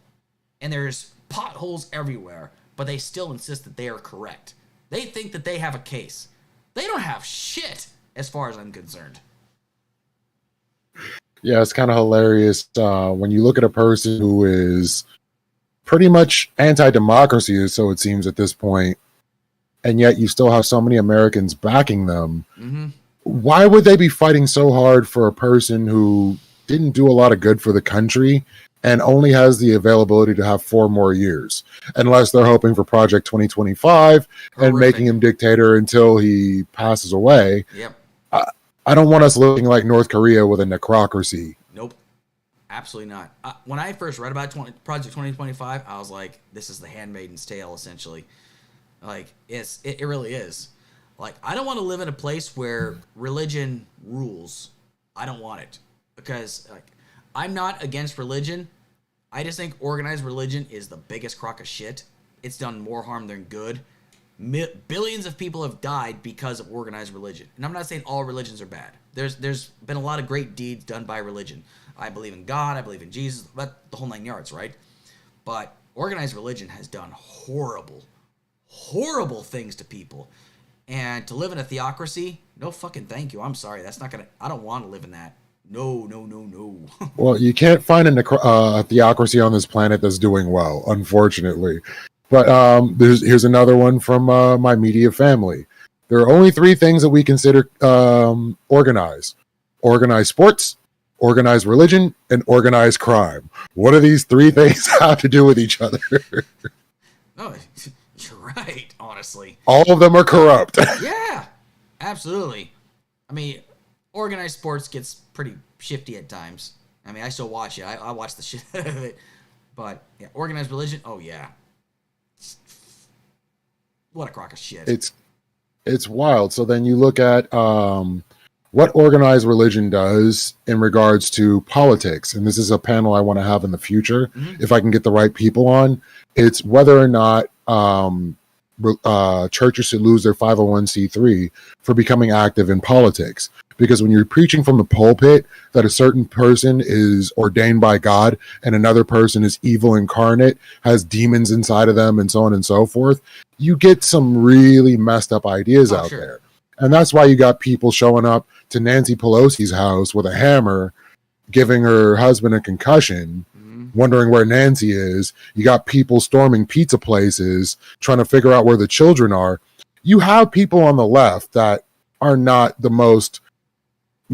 And there's potholes everywhere, but they still insist that they are correct. They think that they have a case. They don't have shit, as far as I'm concerned. Yeah, it's kind of hilarious when you look at a person who is pretty much anti-democracy, so it seems at this point, and yet you still have so many Americans backing them. Mm-hmm. Why would they be fighting so hard for a person who didn't do a lot of good for the country and only has the availability to have 4 more years, unless they're hoping for Project 2025 and making him dictator until he passes away? Yep. I don't want us looking like North Korea with a necrocracy. Nope. Absolutely not. When I first read about Project 2025, I was like, this is the Handmaid's Tale, essentially. Like, it really is. Like, I don't want to live in a place where religion rules. I don't want it. Because, like, I'm not against religion. I just think organized religion is the biggest crock of shit. It's done more harm than good. Billions of people have died because of organized religion. And I'm not saying all religions are bad. There's been a lot of great deeds done by religion. I believe in God. I believe in Jesus. The whole 9 yards, right? But organized religion has done horrible things to people. And to live in a theocracy, no fucking thank you. I'm sorry. I don't want to live in that. No. Well, you can't find a theocracy on this planet that's doing well, unfortunately. But here's another one from my media family. There are only 3 things that we consider organized. Organized sports, organized religion, and organized crime. What do these 3 things have to do with each other? Oh, you're right, honestly. All of them are corrupt. Yeah, absolutely. I mean, organized sports gets pretty shifty at times. I mean, I still watch it. I watch the shit out of it. But yeah, organized religion. Oh yeah, what a crock of shit. It's wild. So then you look at what organized religion does in regards to politics, and this is a panel I want to have in the future if I can get the right people on. It's whether or not churches should lose their 501c3 for becoming active in politics. Because when you're preaching from the pulpit that a certain person is ordained by God and another person is evil incarnate, has demons inside of them, and so on and so forth, you get some really messed up ideas out there. And that's why you got people showing up to Nancy Pelosi's house with a hammer, giving her husband a concussion, wondering where Nancy is. You got people storming pizza places, trying to figure out where the children are. You have people on the left that are not the most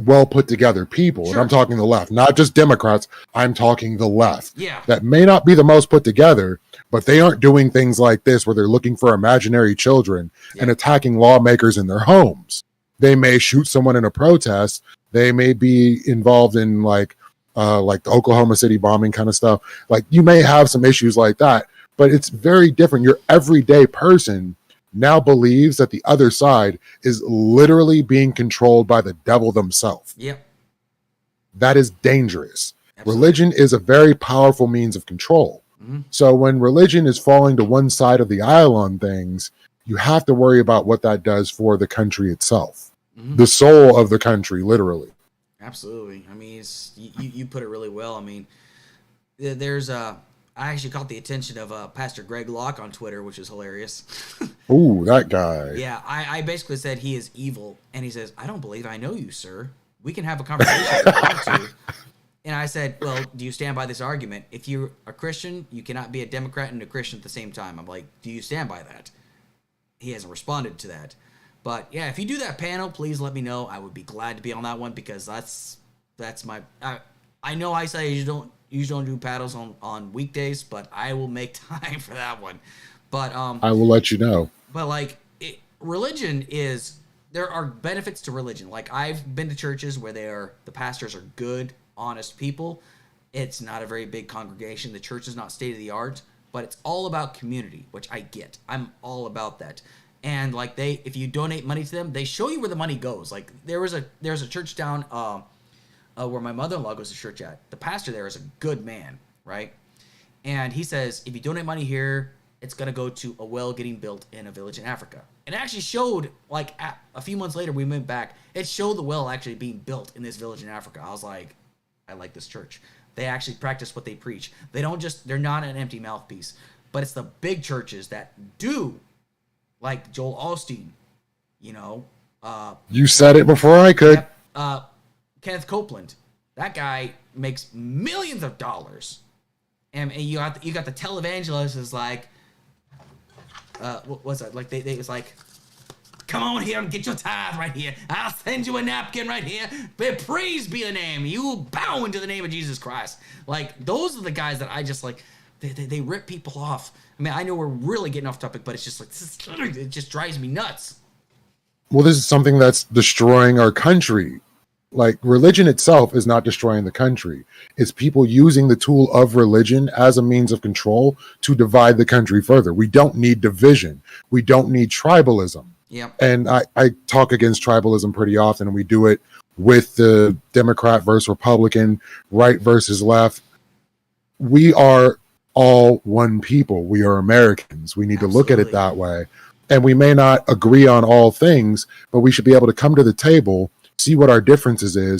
well put together people. And I'm talking the left, not just Democrats. I'm talking the left. Yeah. That may not be the most put together, but they aren't doing things like this where they're looking for imaginary children and attacking lawmakers in their homes. They may shoot someone in a protest. They may be involved in like the Oklahoma City bombing kind of stuff. Like, you may have some issues like that, but it's very different. Your everyday person now believes that the other side is literally being controlled by the devil themselves. Yep. That is dangerous. Absolutely. Religion is a very powerful means of control. So when religion is falling to one side of the aisle on things, you have to worry about what that does for the country itself. The soul of the country, literally. Absolutely. I mean, you put it really well. I mean, there's I actually caught the attention of Pastor Greg Locke on Twitter, which is hilarious. Ooh, that guy. Yeah, I basically said he is evil, and he says, "I don't believe I know you, sir. We can have a conversation if you want to." And I said, "Well, do you stand by this argument? If you're a Christian, you cannot be a Democrat and a Christian at the same time." I'm like, "Do you stand by that?" He hasn't responded to that. But yeah, if you do that panel, please let me know. I would be glad to be on that one, because that's my. I know I say you don't do paddles on weekdays, but I will make time for that one. But I will let you know. But like, religion is, there are benefits to religion. Like, I've been to churches where the pastors are good, honest people. It's not a very big congregation. The church is not state of the art, but it's all about community, which I get. I'm all about that. And like, if you donate money to them, they show you where the money goes. Like, there's a church down where my mother-in-law goes to church at. The pastor there is a good man, right? And he says, if you donate money here, it's going to go to a well getting built in a village in Africa. And it actually showed, like, a few months later, we went back, it showed the well actually being built in this village in Africa. I was like, I like this church. They actually practice what they preach. They're not an empty mouthpiece. But it's the big churches that do, like Joel Osteen, you know. You said it before I could. Kenneth Copeland. That guy makes millions of dollars. And you got the televangelists is like, what was that? Like, they was like, come on here and get your tithe right here. I'll send you a napkin right here. But praise be the name. You will bow into the name of Jesus Christ. Like, those are the guys that I just like. They rip people off. I mean, I know we're really getting off topic, but it's just like, it just drives me nuts. Well, this is something that's destroying our country. Like, religion itself is not destroying the country. It's people using the tool of religion as a means of control to divide the country further. We don't need division. We don't need tribalism. Yep. And I talk against tribalism pretty often, and we do it with the Democrat versus Republican, right versus left. We are all one people. We are Americans. We need to look at it that way. And we may not agree on all things, but we should be able to come to the table, see what our differences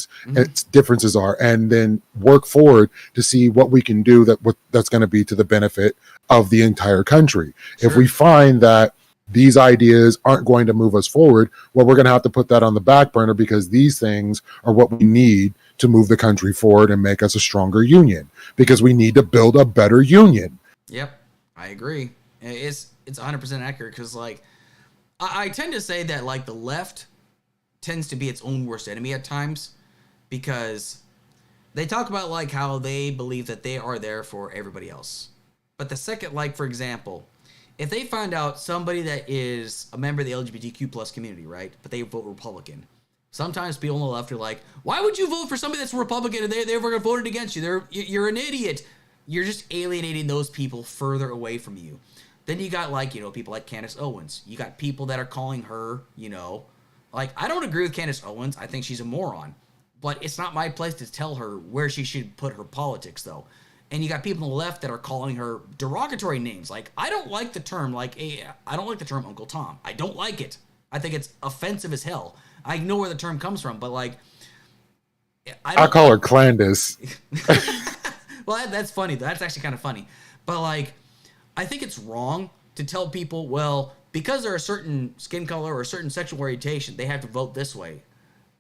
are, and then work forward to see what we can do that's going to be to the benefit of the entire country. Sure. If we find that these ideas aren't going to move us forward, well, we're going to have to put that on the back burner, because these things are what we need to move the country forward and make us a stronger union, because we need to build a better union. Yep, I agree. It's 100% accurate, because like, I tend to say that like the left tends to be its own worst enemy at times, because they talk about like how they believe that they are there for everybody else. But the second, like, for example, if they find out somebody that is a member of the LGBTQ plus community, right, but they vote Republican, Sometimes people on the left are like, why would you vote for somebody that's Republican and they were voted against you? You're an idiot. You're just alienating those people further away from you. Then you got like, people like Candace Owens. You got people that are calling her, like, I don't agree with Candace Owens. I think she's a moron. But it's not my place to tell her where she should put her politics, though. And you got people on the left that are calling her derogatory names. Like, I don't like the term, I don't like the term Uncle Tom. I don't like it. I think it's offensive as hell. I know where the term comes from, but like, I call her Clandis. Well, that's funny. That's actually kind of funny. But like, I think it's wrong to tell people, well, because they're a certain skin color or a certain sexual orientation, they have to vote this way.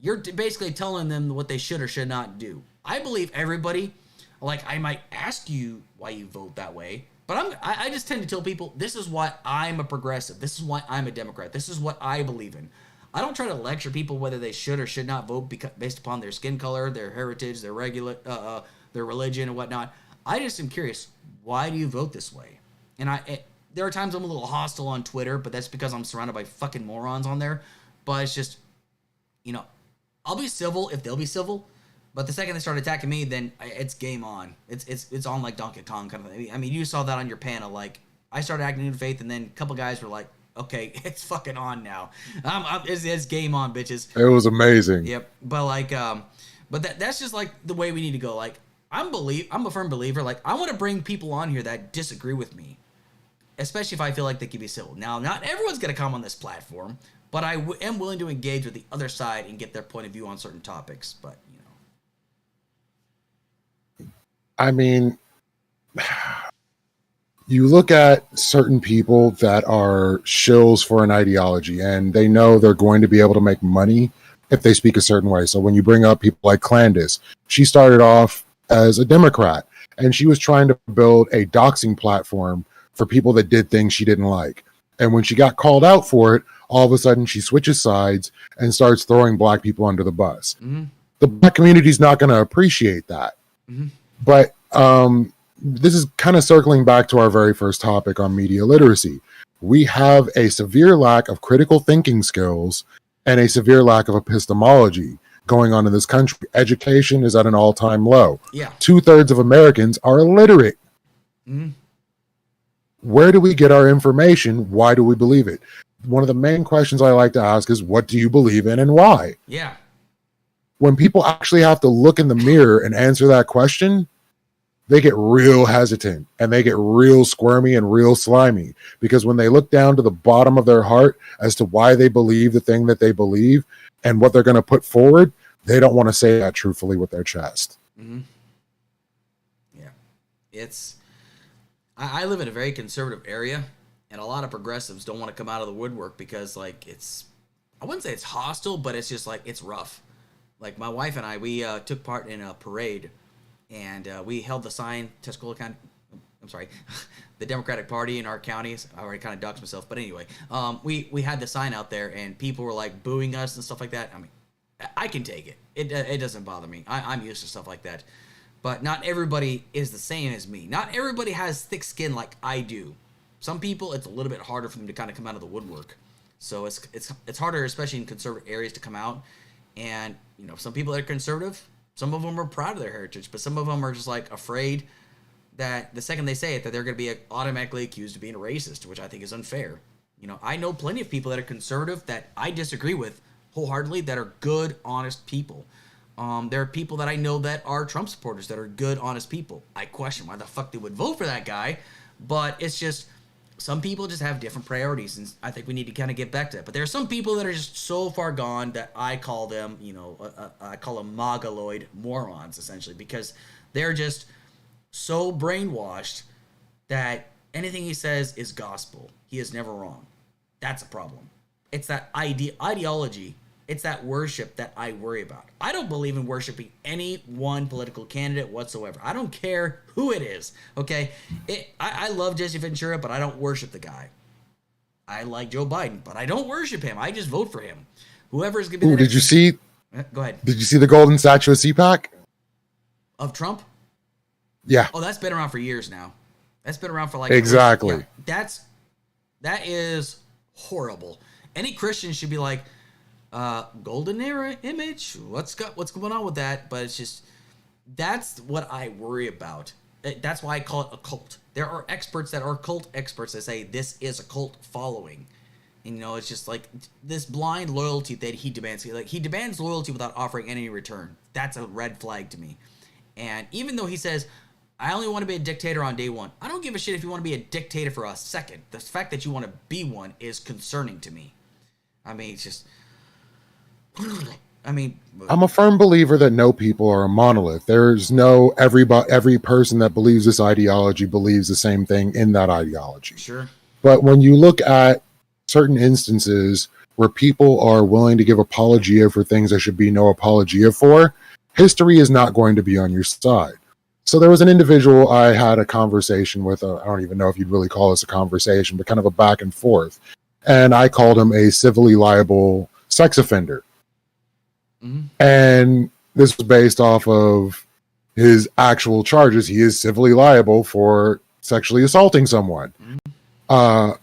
You're basically telling them what they should or should not do. I believe everybody, like, I might ask you why you vote that way, but I just tend to tell people, this is why I'm a progressive. This is why I'm a Democrat. This is what I believe in. I don't try to lecture people whether they should or should not vote based upon their skin color, their heritage, their religion, and whatnot. I just am curious, why do you vote this way? And there are times I'm a little hostile on Twitter, but that's because I'm surrounded by fucking morons on there. But it's just, I'll be civil if they'll be civil. But the second they start attacking me, then it's game on. It's on like Donkey Kong kind of thing. I mean, you saw that on your panel. Like, I started acting in faith, and then a couple guys were like, okay, it's fucking on now. It's game on, bitches. It was amazing. Yep. But like, that's just like the way we need to go. Like, I'm a firm believer. Like, I want to bring people on here that disagree with me, especially if I feel like they can be civil. Now, not everyone's gonna come on this platform, but I am willing to engage with the other side and get their point of view on certain topics. But I mean, you look at certain people that are shills for an ideology, and they know they're going to be able to make money if they speak a certain way. So when you bring up people like Clandis, she started off as a Democrat, and she was trying to build a doxing platform for people that did things she didn't like. And when she got called out for it, all of a sudden she switches sides and starts throwing black people under the bus. Mm-hmm. The black community is not going to appreciate that. Mm-hmm. But this is kind of circling back to our very first topic on media literacy. We have a severe lack of critical thinking skills and a severe lack of epistemology going on in this country. Education is at an all-time low. Yeah. 2/3 of Americans are illiterate. Mm-hmm. Where do we get our information? Why do we believe it? One of the main questions I like to ask is, what do you believe in and why? Yeah. When people actually have to look in the mirror and answer that question, they get real hesitant and they get real squirmy and real slimy, because when they look down to the bottom of their heart as to why they believe the thing that they believe and what they're going to put forward, they don't want to say that truthfully with their chest. Mm-hmm. Yeah. I live in a very conservative area, and a lot of progressives don't want to come out of the woodwork because, like, I wouldn't say it's hostile, but it's just like, it's rough. Like, my wife and I, we took part in a parade, and we held the sign, Tuscola County, I'm sorry, the Democratic Party in our counties. I already kind of doxed myself, but anyway, we had the sign out there, and people were like booing us and stuff like that. I mean, I can take it. It doesn't bother me. I'm used to stuff like that. But not everybody is the same as me. Not everybody has thick skin like I do. Some people, it's a little bit harder for them to kind of come out of the woodwork. So it's harder, especially in conservative areas, to come out. And, some people that are conservative, some of them are proud of their heritage, but some of them are just like afraid that the second they say it, that they're going to be automatically accused of being a racist, which I think is unfair. I know plenty of people that are conservative that I disagree with wholeheartedly, that are good, honest people. There are people that I know that are Trump supporters that are good, honest people. I question why the fuck they would vote for that guy, but it's just, some people just have different priorities, and I think we need to kind of get back to that. But there are some people that are just so far gone that I call them, I call them Mogaloid morons, essentially, because they're just so brainwashed that anything he says is gospel. He is never wrong. That's a problem. It's that ideology. It's that worship that I worry about. I don't believe in worshiping any one political candidate whatsoever. I don't care who it is, okay? I love Jesse Ventura, but I don't worship the guy. I like Joe Biden, but I don't worship him. I just vote for him. Whoever's going to be did you see? Go ahead. Did you see the golden statue of CPAC? Of Trump? Yeah. Oh, that's been around for years now. That's been around for like... Exactly. Yeah, that is horrible. Any Christian should be like, Golden era image. What's going on with that? But it's just, that's what I worry about. That's why I call it a cult. There are experts that are cult experts that say this is a cult following. And, you know, it's just like this blind loyalty that he demands. Like, he demands loyalty without offering any return. That's a red flag to me. And even though he says, I only want to be a dictator on day one, I don't give a shit if you want to be a dictator for a second. The fact that you want to be one is concerning to me. I mean, it's just... I'm a firm believer that no people are a monolith. There's no every person that believes this ideology believes the same thing in that ideology. Sure. But when you look at certain instances where people are willing to give apologia for things there should be no apologia for, history is not going to be on your side. So there was an individual I had a conversation with. I don't even know if you'd really call this a conversation, but kind of a back and forth. And I called him a civilly liable sex offender. Mm-hmm. And this was based off of his actual charges. He is civilly liable for sexually assaulting someone. Mm-hmm.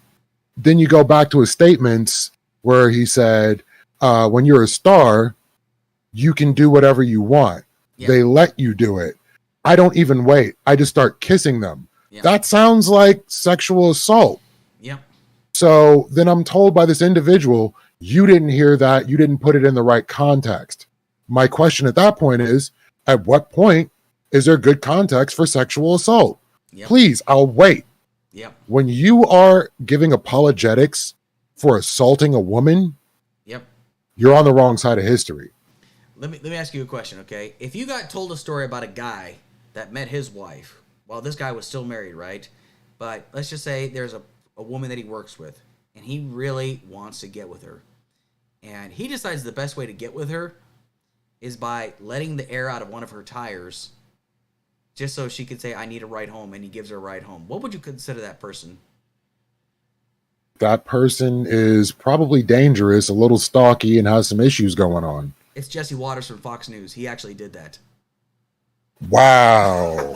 Then you go back to his statements where he said, when you're a star, you can do whatever you want. Yeah. They let you do it. I don't even wait. I just start kissing them. Yeah. That sounds like sexual assault. Yeah. So then I'm told by this individual, you didn't hear that. You didn't put it in the right context. My question at that point is, at what point is there good context for sexual assault? Yep. Please, I'll wait. Yep. When you are giving apologetics for assaulting a woman, yep, you're on the wrong side of history. Let me ask you a question, okay? If you got told a story about a guy that met his wife, well, this guy was still married, right? But let's just say there's a woman that he works with, and he really wants to get with her. And he decides the best way to get with her is by letting the air out of one of her tires just so she could say, I need a ride home, and he gives her a ride home. What would you consider that person? That person is probably dangerous, a little stalky, and has some issues going on. It's Jesse Waters from Fox News. He actually did that. Wow.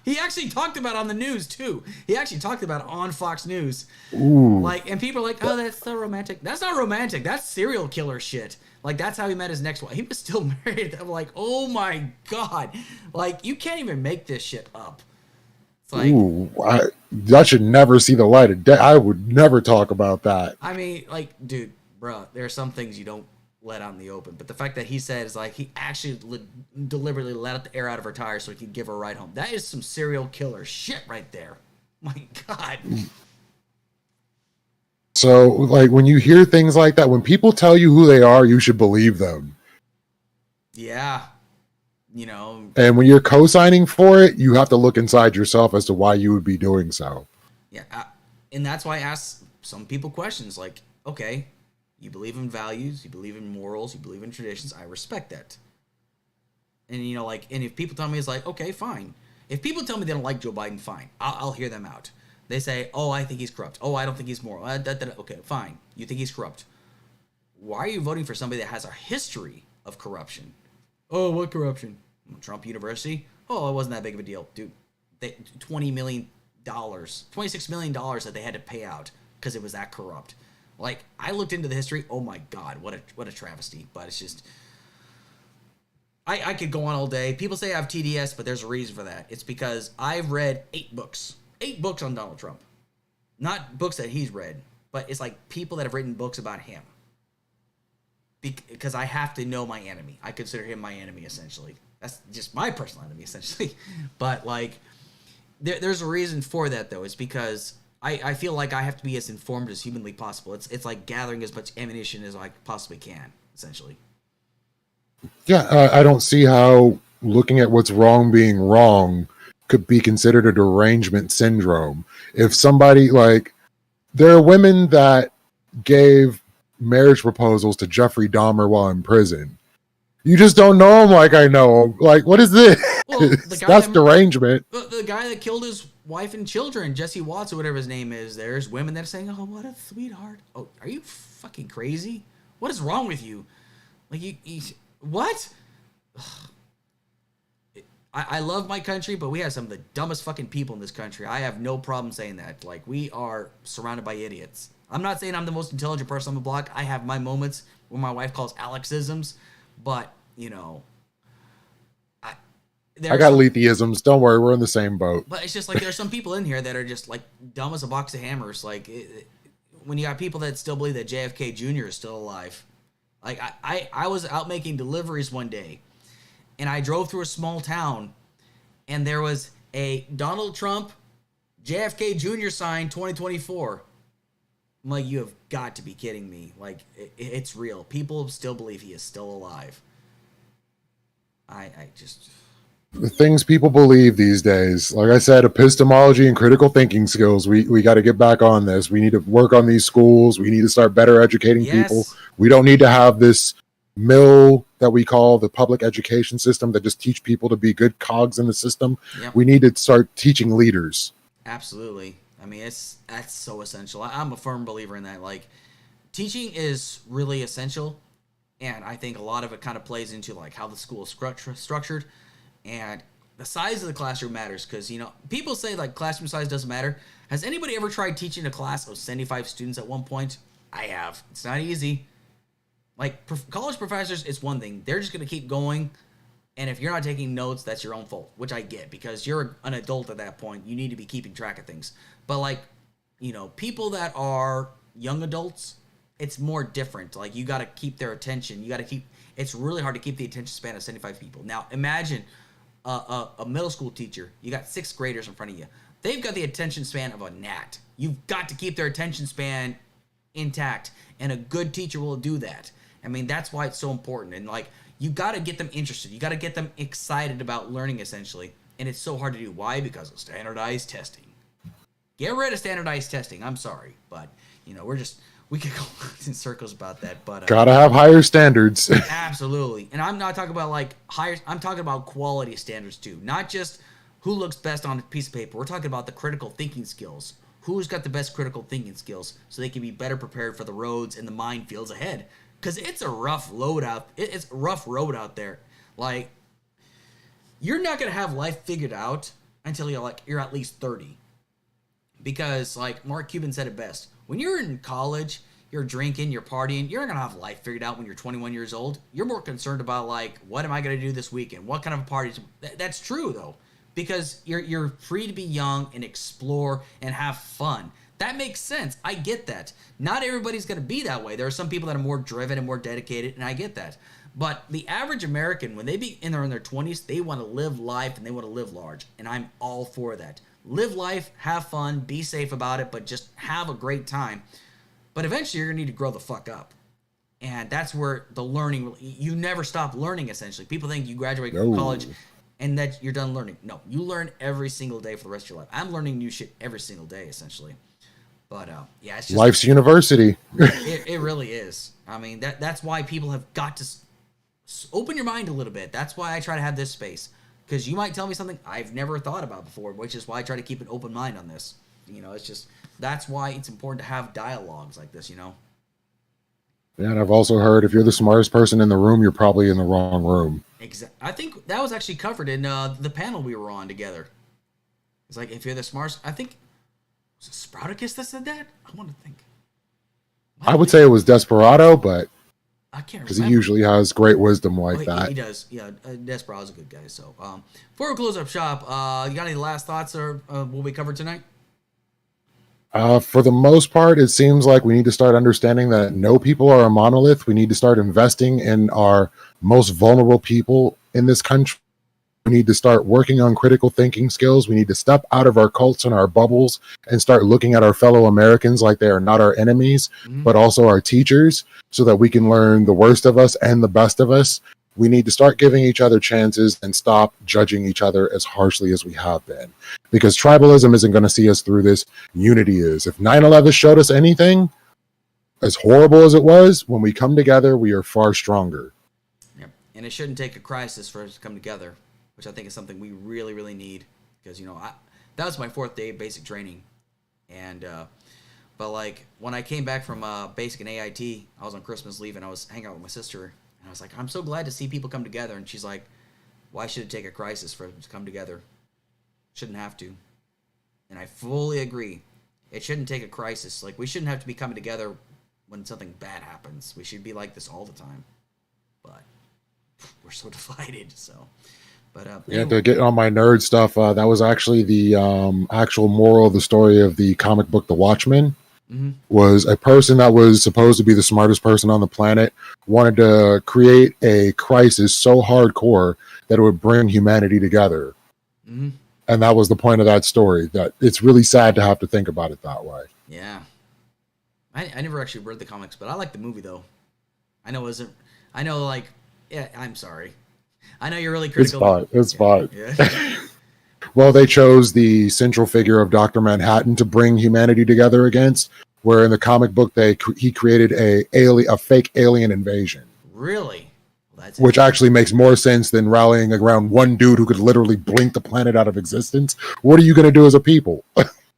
He actually talked about it on the news, too. He actually talked about it on Fox News. Ooh. Like, and people are like, oh, that's so romantic. That's not romantic. That's serial killer shit. Like, that's how he met his next wife. He was still married. I'm like, oh, my God. Like, you can't even make this shit up. It's like, ooh, that should never see the light of day. I would never talk about that. I mean, like, dude, bro, there are some things you don't let out in the open. But the fact that he said is like he actually deliberately let the air out of her tires so he could give her a ride home. That is some serial killer shit right there. My God. So, like, when you hear things like that, when people tell you who they are, you should believe them. Yeah. You know. And when you're co-signing for it, you have to look inside yourself as to why you would be doing so. Yeah. And that's why I ask some people questions like, okay, you believe in values, you believe in morals, you believe in traditions. I respect that. And, you know, like, and if people tell me it's like, okay, fine. If people tell me they don't like Joe Biden, fine. I'll hear them out. They say, oh, I think he's corrupt. Oh, I don't think he's moral. Okay, fine. You think he's corrupt. Why are you voting for somebody that has a history of corruption? Oh, what corruption? Trump University? Oh, it wasn't that big of a deal. Dude, $20 million, $26 million that they had to pay out because it was that corrupt. Like, I looked into the history. Oh, my God, what a travesty. But it's just... I could go on all day. People say I have TDS, but there's a reason for that. It's because I've read 8 books. 8 books on Donald Trump. Not books that he's read, but it's like people that have written books about him. Because I have to know my enemy. I consider him my enemy, essentially. That's just my personal enemy, essentially. But, like, there's a reason for that, though. It's because I feel like I have to be as informed as humanly possible. It's like gathering as much ammunition as I possibly can, essentially. Yeah, I don't see how looking at what's wrong being wrong could be considered a derangement syndrome. If somebody, like, there are women that gave marriage proposals to Jeffrey Dahmer while in prison. You just don't know him like I know him. Like, what is this? Well, that's derangement. The guy that killed his wife and children, Jesse Watts or whatever his name is, there's women that are saying, oh, what a sweetheart. Oh, are you fucking crazy? What is wrong with you? Like, you what? I love my country, but we have some of the dumbest fucking people in this country. I have no problem saying that. Like, we are surrounded by idiots. I'm not saying I'm the most intelligent person on the block. I have my moments what my wife calls Alexisms, but you know, I got Letheisms. Don't worry, we're in the same boat. But it's just like there's some people in here that are just like dumb as a box of hammers. Like when you got people that still believe that JFK Jr. is still alive. Like I was out making deliveries one day, and I drove through a small town, and there was a Donald Trump JFK Jr. sign 2024. I'm like, you have got to be kidding me. Like, it's real. People still believe he is still alive. I just... The things people believe these days. Like I said, epistemology and critical thinking skills. We got to get back on this. We need to work on these schools. We need to start better educating people. We don't need to have this mill that we call the public education system that just teach people to be good cogs in the system. Yep. We need to start teaching leaders. Absolutely. I mean, that's so essential. I'm a firm believer in that. Like, teaching is really essential, and I think a lot of it kind of plays into like how the school is structured, and the size of the classroom matters because, you know, people say like classroom size doesn't matter. Has anybody ever tried teaching a class of 75 students at one point? I have. It's not easy. Like, college professors, it's one thing. They're just going to keep going. And if you're not taking notes, that's your own fault, which I get because you're an adult at that point. You need to be keeping track of things. But, like, you know, people that are young adults, it's more different. Like, you got to keep their attention. It's really hard to keep the attention span of 75 people. Now, imagine a middle school teacher. You got 6th graders in front of you. They've got the attention span of a gnat. You've got to keep their attention span intact, and a good teacher will do that. I mean, that's why it's so important. And, like, you got to get them interested. You got to get them excited about learning, essentially. And it's so hard to do. Why? Because of standardized testing. Get rid of standardized testing. I'm sorry. But, you know, we could go in circles about that. But gotta have higher standards. Absolutely. And I'm not talking about, like, higher. I'm talking about quality standards, too. Not just who looks best on a piece of paper. We're talking about the critical thinking skills. Who's got the best critical thinking skills so they can be better prepared for the roads and the minefields ahead. Because it's a rough load out. It's a rough road out there. Like, you're not gonna have life figured out until you're at least 30. Because, like Mark Cuban said it best, when you're in college, you're drinking, you're partying, you're not gonna have life figured out when you're 21 years old. You're more concerned about, like, what am I gonna do this weekend? What kind of a party? That's true though, because you're free to be young and explore and have fun. That makes sense. I get that. Not everybody's going to be that way. There are some people that are more driven and more dedicated, and I get that. But the average American, when they're in their 20s, they want to live life and they want to live large, and I'm all for that. Live life, have fun, be safe about it, but just have a great time. But eventually, you're going to need to grow the fuck up. And that's where the learning, you never stop learning, essentially. People think you graduate from college and that you're done learning. No, you learn every single day for the rest of your life. I'm learning new shit every single day, essentially. But, yeah, it's just... Life's university. it really is. I mean, that's why people have got to open your mind a little bit. That's why I try to have this space. Because you might tell me something I've never thought about before, which is why I try to keep an open mind on this. You know, it's just... That's why it's important to have dialogues like this, you know? Yeah, and I've also heard if you're the smartest person in the room, you're probably in the wrong room. Exactly. I think that was actually covered in the panel we were on together. It's like, if you're the smartest... I think... Was it Sprouticus that said that? I want to think. I would say it was Desperado, but I can't remember. Because he usually has great wisdom like that. He does. Yeah, Desperado's a good guy. So, before we close up shop, you got any last thoughts or what we covered tonight? For the most part, it seems like we need to start understanding that no people are a monolith. We need to start investing in our most vulnerable people in this country. We need to start working on critical thinking skills. We need to step out of our cults and our bubbles and start looking at our fellow Americans like they are not our enemies, but also our teachers, so that we can learn the worst of us and the best of us. We need to start giving each other chances and stop judging each other as harshly as we have been. Because tribalism isn't going to see us through this. Unity is. If 9/11 showed us anything, as horrible as it was, when we come together, we are far stronger. Yep. And it shouldn't take a crisis for us to come together, which I think is something we really, really need. Because, you know, that was my 4th day of basic training. And, but like, when I came back from basic and AIT, I was on Christmas leave and I was hanging out with my sister. And I was like, I'm so glad to see people come together. And she's like, why should it take a crisis for them to come together? Shouldn't have to. And I fully agree. It shouldn't take a crisis. Like, we shouldn't have to be coming together when something bad happens. We should be like this all the time, but we're so divided. So, but Yeah, anyway. to get on my nerd stuff, that was actually the actual moral of the story of the comic book The Watchmen. Was a person that was supposed to be the smartest person on the planet wanted to create a crisis so hardcore that it would bring humanity together. And that was the point of that story. That it's really sad to have to think about it that way. Yeah. I never actually read the comics, but I like the movie though. I know I'm sorry. I know you're really critical. It's fine. Yeah. Well, they chose the central figure of Dr. Manhattan to bring humanity together against, where in the comic book he created a fake alien invasion. Really? Well, which actually makes more sense than rallying around one dude who could literally blink the planet out of existence. What are you going to do as a people?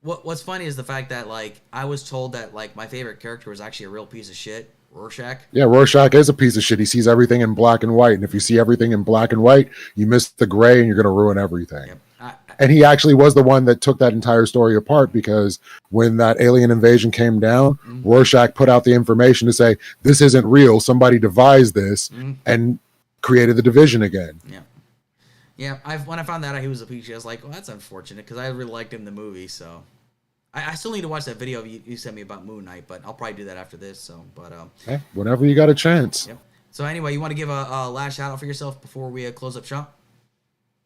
What's funny is the fact that like I was told that like my favorite character was actually a real piece of shit, Rorschach. Yeah, Rorschach is a piece of shit. He sees everything in black and white, and if you see everything in black and white, you miss the gray, and you're going to ruin everything. Yep. And he actually was the one that took that entire story apart, because when that alien invasion came down, Rorschach put out the information to say, this isn't real. Somebody devised this and created the division again. Yeah. Yeah. When I found out he was a piece, I was like, well, that's unfortunate, because I really liked him in the movie. So I still need to watch that video you sent me about Moon Knight, but I'll probably do that after this. So, but hey, whenever you got a chance. Yep. So anyway, you want to give a last shout out for yourself before we close up shop?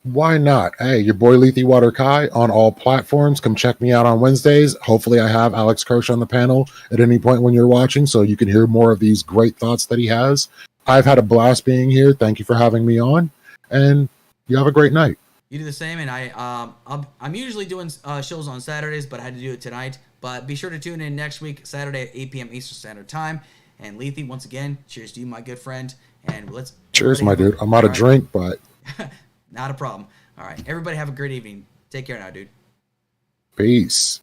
Why not? Hey, your boy LetheWaterKai on all platforms. Come check me out on Wednesdays. Hopefully I have Alex Kirsch on the panel at any point when you're watching, so you can hear more of these great thoughts that he has. I've had a blast being here. Thank you for having me on, and you have a great night. You do the same, and I'm usually doing shows on Saturdays, but I had to do it tonight. But be sure to tune in next week, Saturday at 8 p.m. Eastern Standard Time. And Lethe, once again, cheers to you, my good friend. And let's cheers, my dude. I'm out of drink, but not a problem. All right, everybody have a great evening. Take care now, dude. Peace.